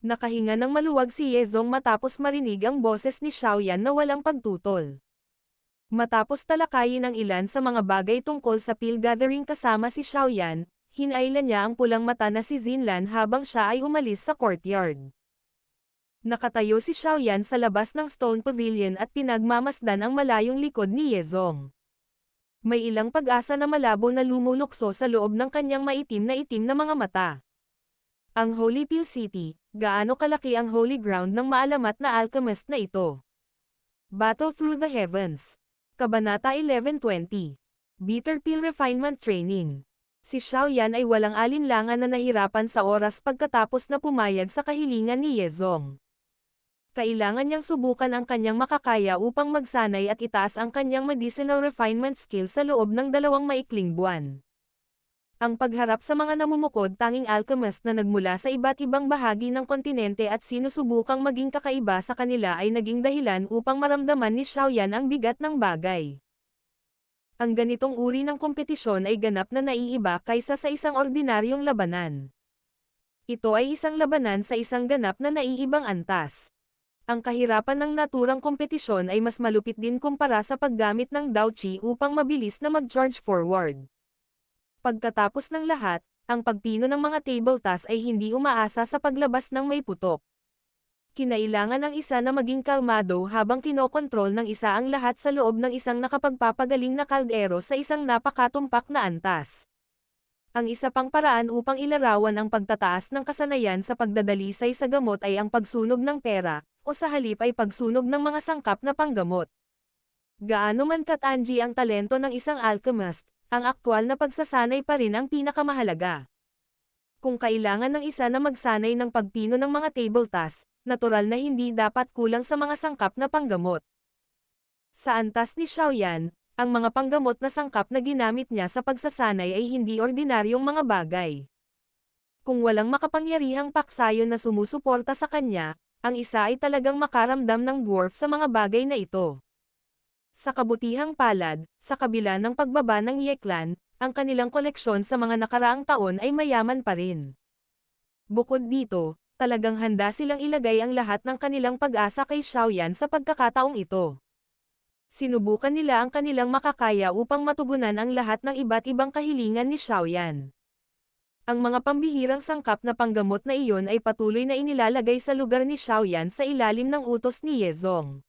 Nakahinga ng maluwag si Yezong matapos marinig ang boses ni Xiaoyan na walang pagtutol. Matapos talakayin ang ilan sa mga bagay tungkol sa Pill Gathering kasama si Xiaoyan, hinailan niya ang pulang mata na si Xinlan habang siya ay umalis sa courtyard. Nakatayo si Xiaoyan sa labas ng Stone Pavilion at pinagmamasdan ang malayong likod ni Yezong. May ilang pag-asa na malabo na lumulukso sa loob ng kanyang maitim na mga mata. Ang Holy Pill City, gaano kalaki ang holy ground ng maalamat na alchemist na ito? Battle Through the Heavens. Kabanata 1120. Bitter Pill Refinement Training. Si Xiaoyan ay walang alinlangan na nahirapan sa oras pagkatapos na pumayag sa kahilingan ni Yezong. Kailangan niyang subukan ang kanyang makakaya upang magsanay at itaas ang kanyang medicinal refinement skill sa loob ng 2 maikling buwan. Ang pagharap sa mga namumukod tanging alchemist na nagmula sa iba't ibang bahagi ng kontinente at sinusubukang maging kakaiba sa kanila ay naging dahilan upang maramdaman ni Xiaoyan ang bigat ng bagay. Ang ganitong uri ng kompetisyon ay ganap na naiiba kaysa sa isang ordinaryong labanan. Ito ay isang labanan sa isang ganap na naiibang antas. Ang kahirapan ng naturang kompetisyon ay mas malupit din kumpara sa paggamit ng Daoqi upang mabilis na mag-charge forward. Pagkatapos ng lahat, ang pagpino ng mga table task ay hindi umaasa sa paglabas ng may putok. Kinailangan ng isa na maging kalmado habang kinokontrol ng isa ang lahat sa loob ng isang nakapagpapagaling na kaldero sa isang napakatumpak na antas. Ang isa pang paraan upang ilarawan ang pagtataas ng kasanayan sa pagdadalisay sa gamot ay ang pagsunog ng pera, o sa halip ay pagsunog ng mga sangkap na panggamot. Gaano man katangi ang talento ng isang alchemist, ang aktwal na pagsasanay pa rin ang pinakamahalaga. Kung kailangan ng isa na magsanay ng pagpino ng mga table task, natural na hindi dapat kulang sa mga sangkap na panggamot. Sa antas ni Xiaoyan, ang mga panggamot na sangkap na ginamit niya sa pagsasanay ay hindi ordinaryong mga bagay. Kung walang makapangyarihang paksayon na sumusuporta sa kanya, ang isa ay talagang makaramdam ng dwarf sa mga bagay na ito. Sa kabutihang palad, sa kabila ng pagbaba ng Ye-clan, ang kanilang koleksyon sa mga nakaraang taon ay mayaman pa rin. Bukod dito, talagang handa silang ilagay ang lahat ng kanilang pag-asa kay Xiaoyan sa pagkakataong ito. Sinubukan nila ang kanilang makakaya upang matugunan ang lahat ng iba't ibang kahilingan ni Xiaoyan. Ang mga pambihirang sangkap na panggamot na iyon ay patuloy na inilalagay sa lugar ni Xiaoyan sa ilalim ng utos ni Yezong.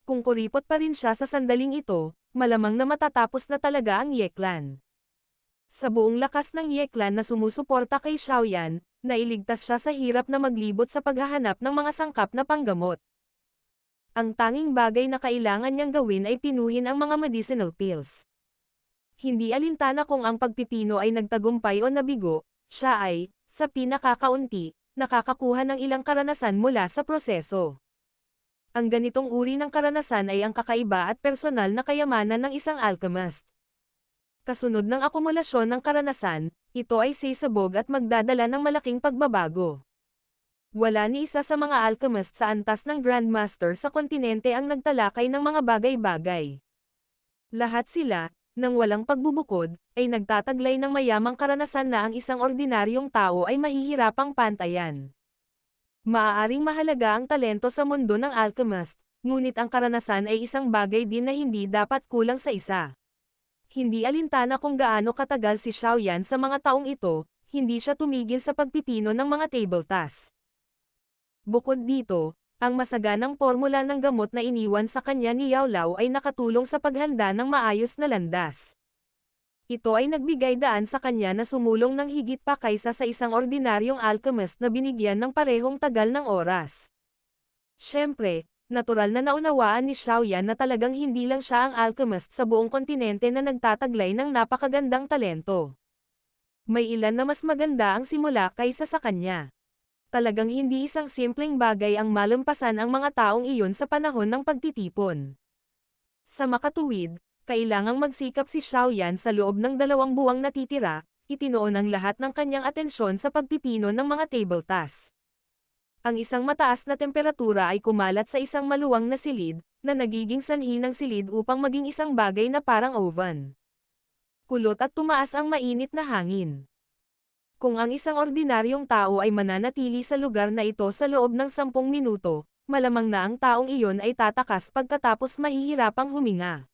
Kung kuripot pa rin siya sa sandaling ito, malamang na matatapos na talaga ang Ye-clan. Sa buong lakas ng Ye-clan na sumusuporta kay Xiaoyan, nailigtas siya sa hirap na maglibot sa paghahanap ng mga sangkap na panggamot. Ang tanging bagay na kailangan niyang gawin ay pinuhin ang mga medicinal pills. Hindi alintana kung ang pagpipino ay nagtagumpay o nabigo, siya ay, sa pinakakaunti, nakakakuha ng ilang karanasan mula sa proseso. Ang ganitong uri ng karanasan ay ang kakaiba at personal na kayamanan ng isang alchemist. Kasunod ng akumulasyon ng karanasan, ito ay sisabog at magdadala ng malaking pagbabago. Wala ni isa sa mga alchemist sa antas ng Grandmaster sa kontinente ang nagtalakay ng mga bagay-bagay. Lahat sila, nang walang pagbubukod, ay nagtataglay ng mayamang karanasan na ang isang ordinaryong tao ay mahihirapang pantayan. Maaaring mahalaga ang talento sa mundo ng alchemist, ngunit ang karanasan ay isang bagay din na hindi dapat kulang sa isa. Hindi alintana kung gaano katagal si Xiaoyan sa mga taong ito, hindi siya tumigil sa pagpipino ng mga table tasks. Bukod dito, ang masaganang formula ng gamot na iniwan sa kanya ni Yao Lao ay nakatulong sa paghanda ng maayos na landas. Ito ay nagbigay daan sa kanya na sumulong ng higit pa kaysa sa isang ordinaryong alchemist na binigyan ng parehong tagal ng oras. Siyempre, natural na naunawaan ni Xiaoyan na talagang hindi lang siya ang alchemist sa buong kontinente na nagtataglay ng napakagandang talento. May ilan na mas maganda ang simula kaysa sa kanya. Talagang hindi isang simpleng bagay ang malampasan ang mga taong iyon sa panahon ng pagtitipon. Sa makatuwid, kailangang magsikap si Xiaoyan sa loob ng 2 buwang natitira, itinoon ang lahat ng kanyang atensyon sa pagpipino ng mga table tasks. Ang isang mataas na temperatura ay kumalat sa isang maluwang na silid, na nagiging sanhi ng silid upang maging isang bagay na parang oven. Kulot at tumaas ang mainit na hangin. Kung ang isang ordinaryong tao ay mananatili sa lugar na ito sa loob ng 10 minuto, malamang na ang taong iyon ay tatakas pagkatapos mahihirapang huminga.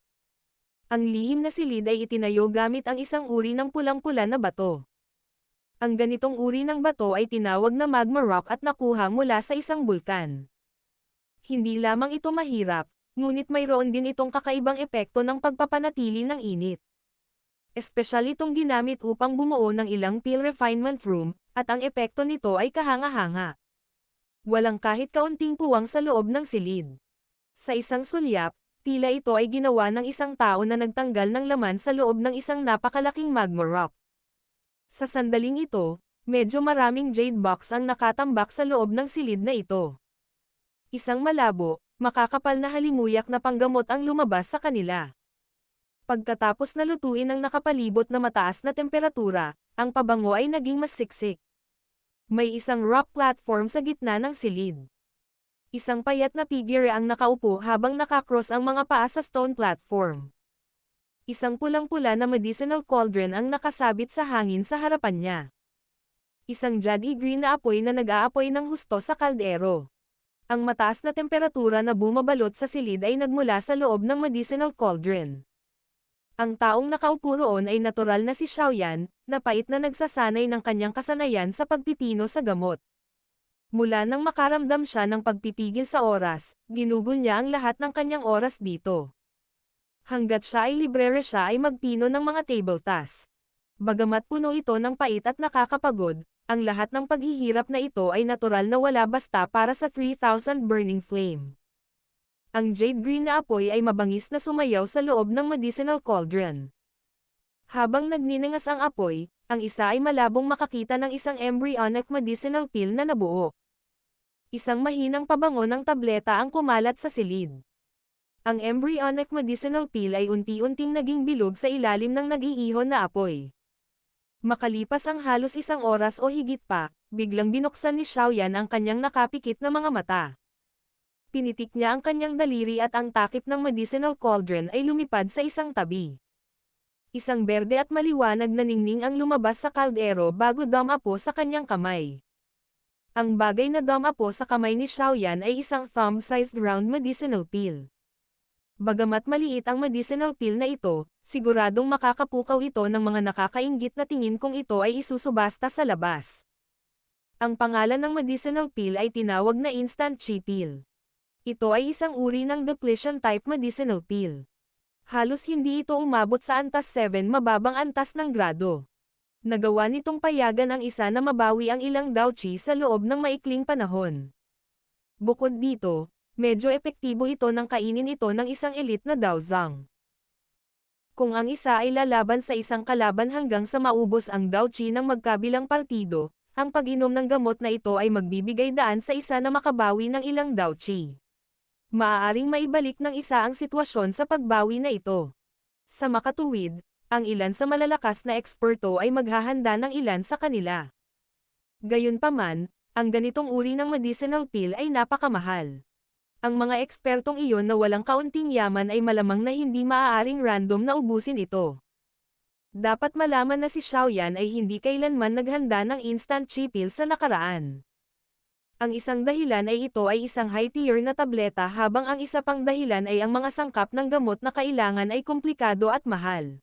Ang lihim na silid ay itinayo gamit ang isang uri ng pulang-pula na bato. Ang ganitong uri ng bato ay tinawag na magma rock at nakuha mula sa isang bulkan. Hindi lamang ito mahirap, ngunit mayroon din itong kakaibang epekto ng pagpapanatili ng init. Espesyal itong ginamit upang bumuo ng ilang peel refinement room, at ang epekto nito ay kahanga-hanga. Walang kahit kaunting puwang sa loob ng silid. Sa isang sulyap, tila ito ay ginawa ng isang tao na nagtanggal ng laman sa loob ng isang napakalaking magma rock. Sa sandaling ito, medyo maraming jade box ang nakatambak sa loob ng silid na ito. Isang malabo, makakapal na halimuyak na panggamot ang lumabas sa kanila. Pagkatapos na lutuin ang nakapalibot na mataas na temperatura, ang pabango ay naging mas siksik. May isang rock platform sa gitna ng silid. Isang payat na figure ang nakaupo habang nakakross ang mga paa sa stone platform. Isang pulang-pula na medicinal cauldron ang nakasabit sa hangin sa harapan niya. Isang jade green na apoy na nag-aapoy ng husto sa kaldero. Ang mataas na temperatura na bumabalot sa silid ay nagmula sa loob ng medicinal cauldron. Ang taong nakaupo roon ay natural na si Xiaoyan, na pait na nagsasanay ng kanyang kasanayan sa pagpipino sa gamot. Mula nang makaramdam siya ng pagpipigil sa oras, ginugol niya ang lahat ng kanyang oras dito. Hanggat siya ay librere siya ay magpino ng mga table tasks. Bagamat puno ito ng pait at nakakapagod, ang lahat ng paghihirap na ito ay natural na wala basta para sa 3,000 burning flame. Ang jade green na apoy ay mabangis na sumayaw sa loob ng medicinal cauldron. Habang nagniningas ang apoy, ang isa ay malabong makakita ng isang embryonic medicinal pill na nabuo. Isang mahinang pabango ng tableta ang kumalat sa silid. Ang embryonic medicinal pill ay unti-unting naging bilog sa ilalim ng nag-iihon na apoy. Makalipas ang halos 1 oras o higit pa, biglang binuksan ni Xiaoyan ang kanyang nakapikit na mga mata. Pinitik niya ang kanyang daliri at ang takip ng medicinal cauldron ay lumipad sa isang tabi. Isang berde at maliwanag na ningning ang lumabas sa kaldero bago dumapo sa kanyang kamay. Ang bagay na dumapo sa kamay ni Xiaoyan ay isang thumb-sized round medicinal pill. Bagamat maliit ang medicinal pill na ito, siguradong makakapukaw ito ng mga nakakainggit na tingin kung ito ay isusubasta sa labas. Ang pangalan ng medicinal pill ay tinawag na instant chi pill. Ito ay isang uri ng depletion type medicinal pill. Halos hindi ito umabot sa antas 7 mababang antas ng grado. Nagawa nitong payagan ang isa na mabawi ang ilang Dao Qi sa loob ng maikling panahon. Bukod dito, medyo epektibo ito nang kainin ito ng isang elite na Daozang. Kung ang isa ay lalaban sa isang kalaban hanggang sa maubos ang Dao Qi ng magkabilang partido, ang pag-inom ng gamot na ito ay magbibigay daan sa isa na makabawi ng ilang Dao Qi. Maaaring maibalik ng isa ang sitwasyon sa pagbawi na ito. Sa makatuwid, ang ilan sa malalakas na eksperto ay maghahanda ng ilan sa kanila. Gayunpaman, ang ganitong uri ng medicinal pill ay napakamahal. Ang mga ekspertong iyon na walang kaunting yaman ay malamang na hindi maaaring random na ubusin ito. Dapat malaman na si Xiaoyan ay hindi kailanman naghanda ng instant chi pill sa nakaraan. Ang isang dahilan ay ito ay isang high-tier na tableta habang ang isa pang dahilan ay ang mga sangkap ng gamot na kailangan ay komplikado at mahal.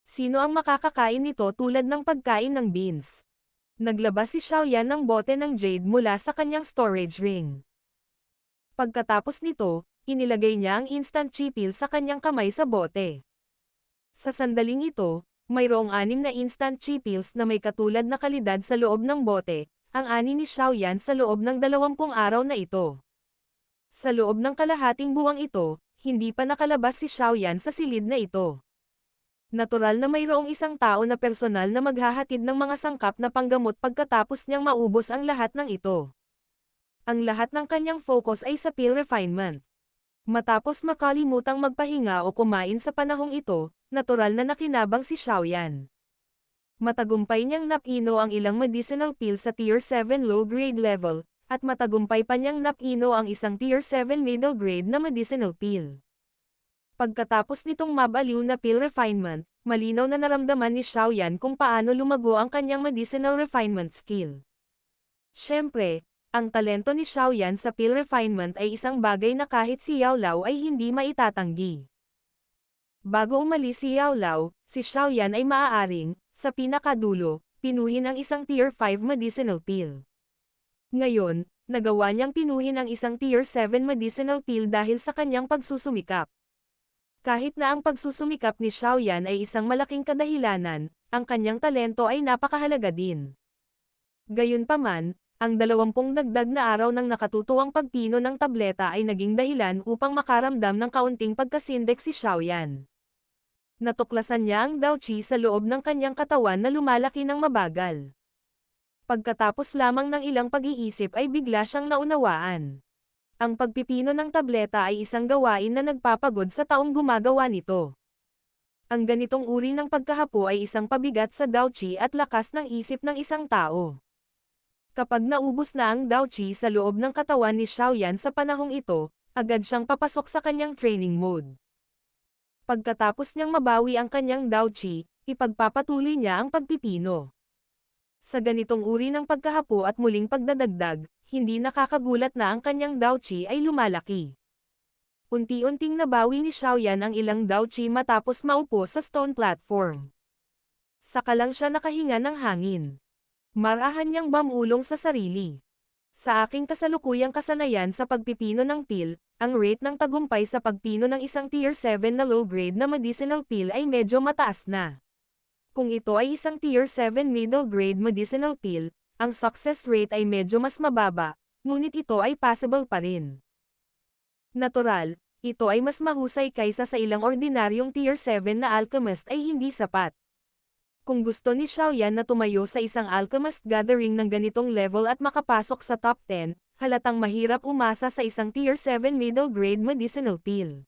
Sino ang makakakain nito tulad ng pagkain ng beans? Naglabas si Xiaoyan ng bote ng jade mula sa kanyang storage ring. Pagkatapos nito, inilagay niya ang instant chi pill sa kanyang kamay sa bote. Sa sandaling ito, mayroong 6 na instant chi pills na may katulad na kalidad sa loob ng bote, ang ani ni Xiaoyan sa loob ng 20 araw na ito. Sa loob ng kalahating buwang ito, hindi pa nakalabas si Xiaoyan sa silid na ito. Natural na mayroong isang tao na personal na maghahatid ng mga sangkap na panggamot pagkatapos niyang maubos ang lahat ng ito. Ang lahat ng kanyang focus ay sa pill refinement. Matapos makalimutang magpahinga o kumain sa panahong ito, natural na nakinabang si Xiaoyan. Matagumpay niyang napino ang ilang medicinal pill sa Tier 7 low-grade level, at matagumpay pa niyang napino ang isang Tier 7 middle-grade na medicinal pill. Pagkatapos nitong mabaliw na pill refinement, malinaw na naramdaman ni Xiaoyan kung paano lumago ang kanyang medicinal refinement skill. Siyempre, ang talento ni Xiaoyan sa pill refinement ay isang bagay na kahit si Yao Lao ay hindi maitatanggi. Bago umalis si Yao Lao, si Xiaoyan ay maaaring, sa pinakadulo, pinuhin ang isang Tier 5 medicinal pill. Ngayon, nagawa niyang pinuhin ang isang Tier 7 medicinal pill dahil sa kanyang pagsusumikap. Kahit na ang pagsusumikap ni Xiaoyan ay isang malaking kadahilanan, ang kanyang talento ay napakahalaga din. Gayunpaman, ang 20 dagdag na araw ng nakatutuwang pagpino ng tableta ay naging dahilan upang makaramdam ng kaunting pagkasindek si Xiaoyan. Natuklasan niya ang Dao Qi sa loob ng kanyang katawan na lumalaki ng mabagal. Pagkatapos lamang ng ilang pag-iisip ay bigla siyang naunawaan. Ang pagpipino ng tableta ay isang gawain na nagpapagod sa taong gumagawa nito. Ang ganitong uri ng pagkahapo ay isang pabigat sa Dao Qi at lakas ng isip ng isang tao. Kapag naubos na ang Dao Qi sa loob ng katawan ni Xiaoyan sa panahong ito, agad siyang papasok sa kanyang training mode. Pagkatapos niyang mabawi ang kanyang Dao Qi, ipagpapatuloy niya ang pagpipino. Sa ganitong uri ng pagkahapo at muling pagdadagdag, hindi nakakagulat na ang kanyang Dao Qi ay lumalaki. Unti-unting nabawi ni Xiaoyan ang ilang Dao Qi matapos maupo sa stone platform. Saka lang siya nakahinga ng hangin. Marahan niyang mamulong sa sarili. Sa aking kasalukuyang kasanayan sa pagpipino ng pill, ang rate ng tagumpay sa pagpino ng isang Tier 7 na low-grade na medicinal pill ay medyo mataas na. Kung ito ay isang Tier 7 middle-grade medicinal pill, ang success rate ay medyo mas mababa, ngunit ito ay possible pa rin. Natural, ito ay mas mahusay kaysa sa ilang ordinaryong Tier 7 na alchemist ay hindi sapat. Kung gusto ni Xiaoyan na tumayo sa isang alchemist gathering ng ganitong level at makapasok sa top 10, halatang mahirap umasa sa isang Tier 7 middle grade medicinal pill.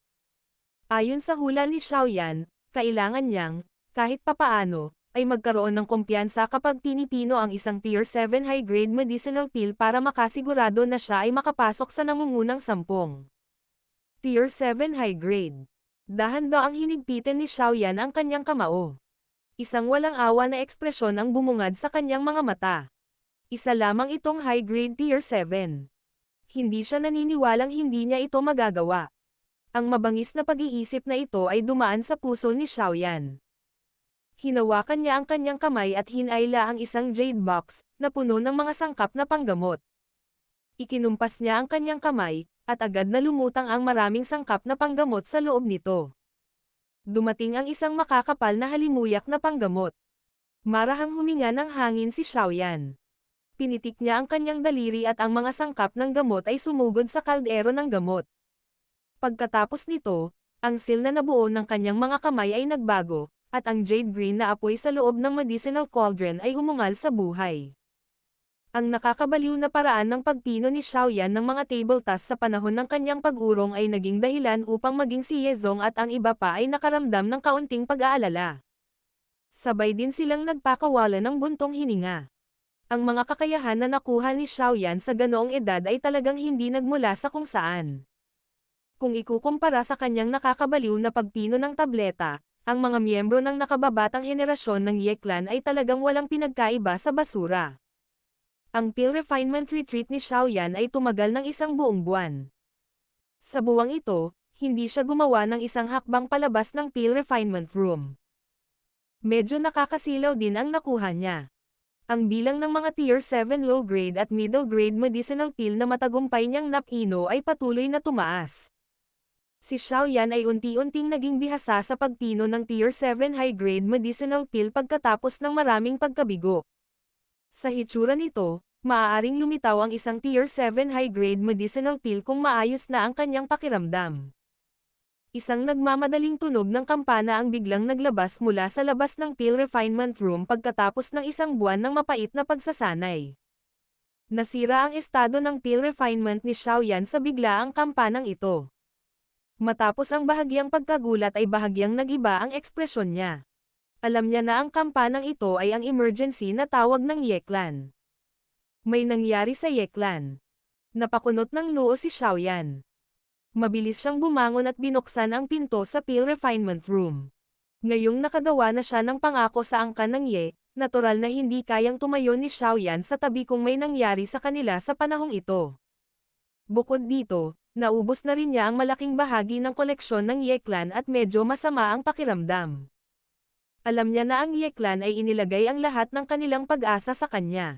Ayon sa hula ni Xiaoyan, kailangan niyang, kahit papaano, ay magkaroon ng kumpiyansa kapag pinipino ang isang Tier 7 high-grade medicinal pill para makasigurado na siya ay makapasok sa nangungunang 10. Tier 7 high-grade. Dahan-daang hinigpitan ni Xiaoyan ang kanyang kamao. Isang walang awa na ekspresyon ang bumungad sa kanyang mga mata. Isa lamang itong high-grade Tier 7. Hindi siya naniniwalang hindi niya ito magagawa. Ang mabangis na pag-iisip na ito ay dumaan sa puso ni Xiaoyan. Hinawakan niya ang kanyang kamay at hinayla ang isang jade box, na puno ng mga sangkap na panggamot. Ikinumpas niya ang kanyang kamay, at agad na lumutang ang maraming sangkap na panggamot sa loob nito. Dumating ang isang makakapal na halimuyak na panggamot. Marahang huminga ng hangin si Xiaoyan. Pinitik niya ang kanyang daliri at ang mga sangkap ng gamot ay sumugod sa kaldero ng gamot. Pagkatapos nito, ang seal na nabuo ng kanyang mga kamay ay nagbago, at ang jade green na apoy sa loob ng medicinal cauldron ay umungal sa buhay. Ang nakakabaliw na paraan ng pagpino ni Xiaoyan ng mga table tasks sa panahon ng kanyang pag-urong ay naging dahilan upang maging si Yezong at ang iba pa ay nakaramdam ng kaunting pag-aalala. Sabay din silang nagpakawala ng buntong hininga. Ang mga kakayahan na nakuha ni Xiaoyan sa ganoong edad ay talagang hindi nagmula sa kung saan. Kung ikukumpara sa kanyang nakakabaliw na pagpino ng tableta, ang mga miyembro ng nakababatang henerasyon ng Ye Clan ay talagang walang pinagkaiba sa basura. Ang Pill Refinement Retreat ni Xiaoyan ay tumagal ng isang buong buwan. Sa buwang ito, hindi siya gumawa ng isang hakbang palabas ng Pill Refinement Room. Medyo nakakasilaw din ang nakuha niya. Ang bilang ng mga Tier 7 low-grade at middle-grade medicinal pill na matagumpay niyang napino ay patuloy na tumaas. Si Xiaoyan ay unti-unting naging bihasa sa pagpino ng Tier 7 high-grade medicinal pill pagkatapos ng maraming pagkabigo. Sa hitsura nito, maaaring lumitaw ang isang Tier 7 high-grade medicinal pill kung maayos na ang kanyang pakiramdam. Isang nagmamadaling tunog ng kampana ang biglang naglabas mula sa labas ng Pill Refinement Room pagkatapos ng isang buwan ng mapait na pagsasanay. Nasira ang estado ng Pill Refinement ni Xiaoyan sa biglaang kampanang ito. Matapos ang bahagyang pagkagulat ay bahagyang nagiba ang ekspresyon niya. Alam niya na ang kampanang ito ay ang emergency na tawag ng Ye Clan. May nangyari sa Ye Clan. Napakunot ng noo si Xiaoyan. Mabilis siyang bumangon at binuksan ang pinto sa Pill Refinement Room. Ngayong nakagawa na siya ng pangako sa angkan ng Ye, natural na hindi kayang tumayo ni Xiaoyan sa tabi kung may nangyari sa kanila sa panahong ito. Bukod dito, naubos na rin niya ang malaking bahagi ng koleksyon ng Ye Clan at medyo masama ang pakiramdam. Alam niya na ang Ye Clan ay inilagay ang lahat ng kanilang pag-asa sa kanya.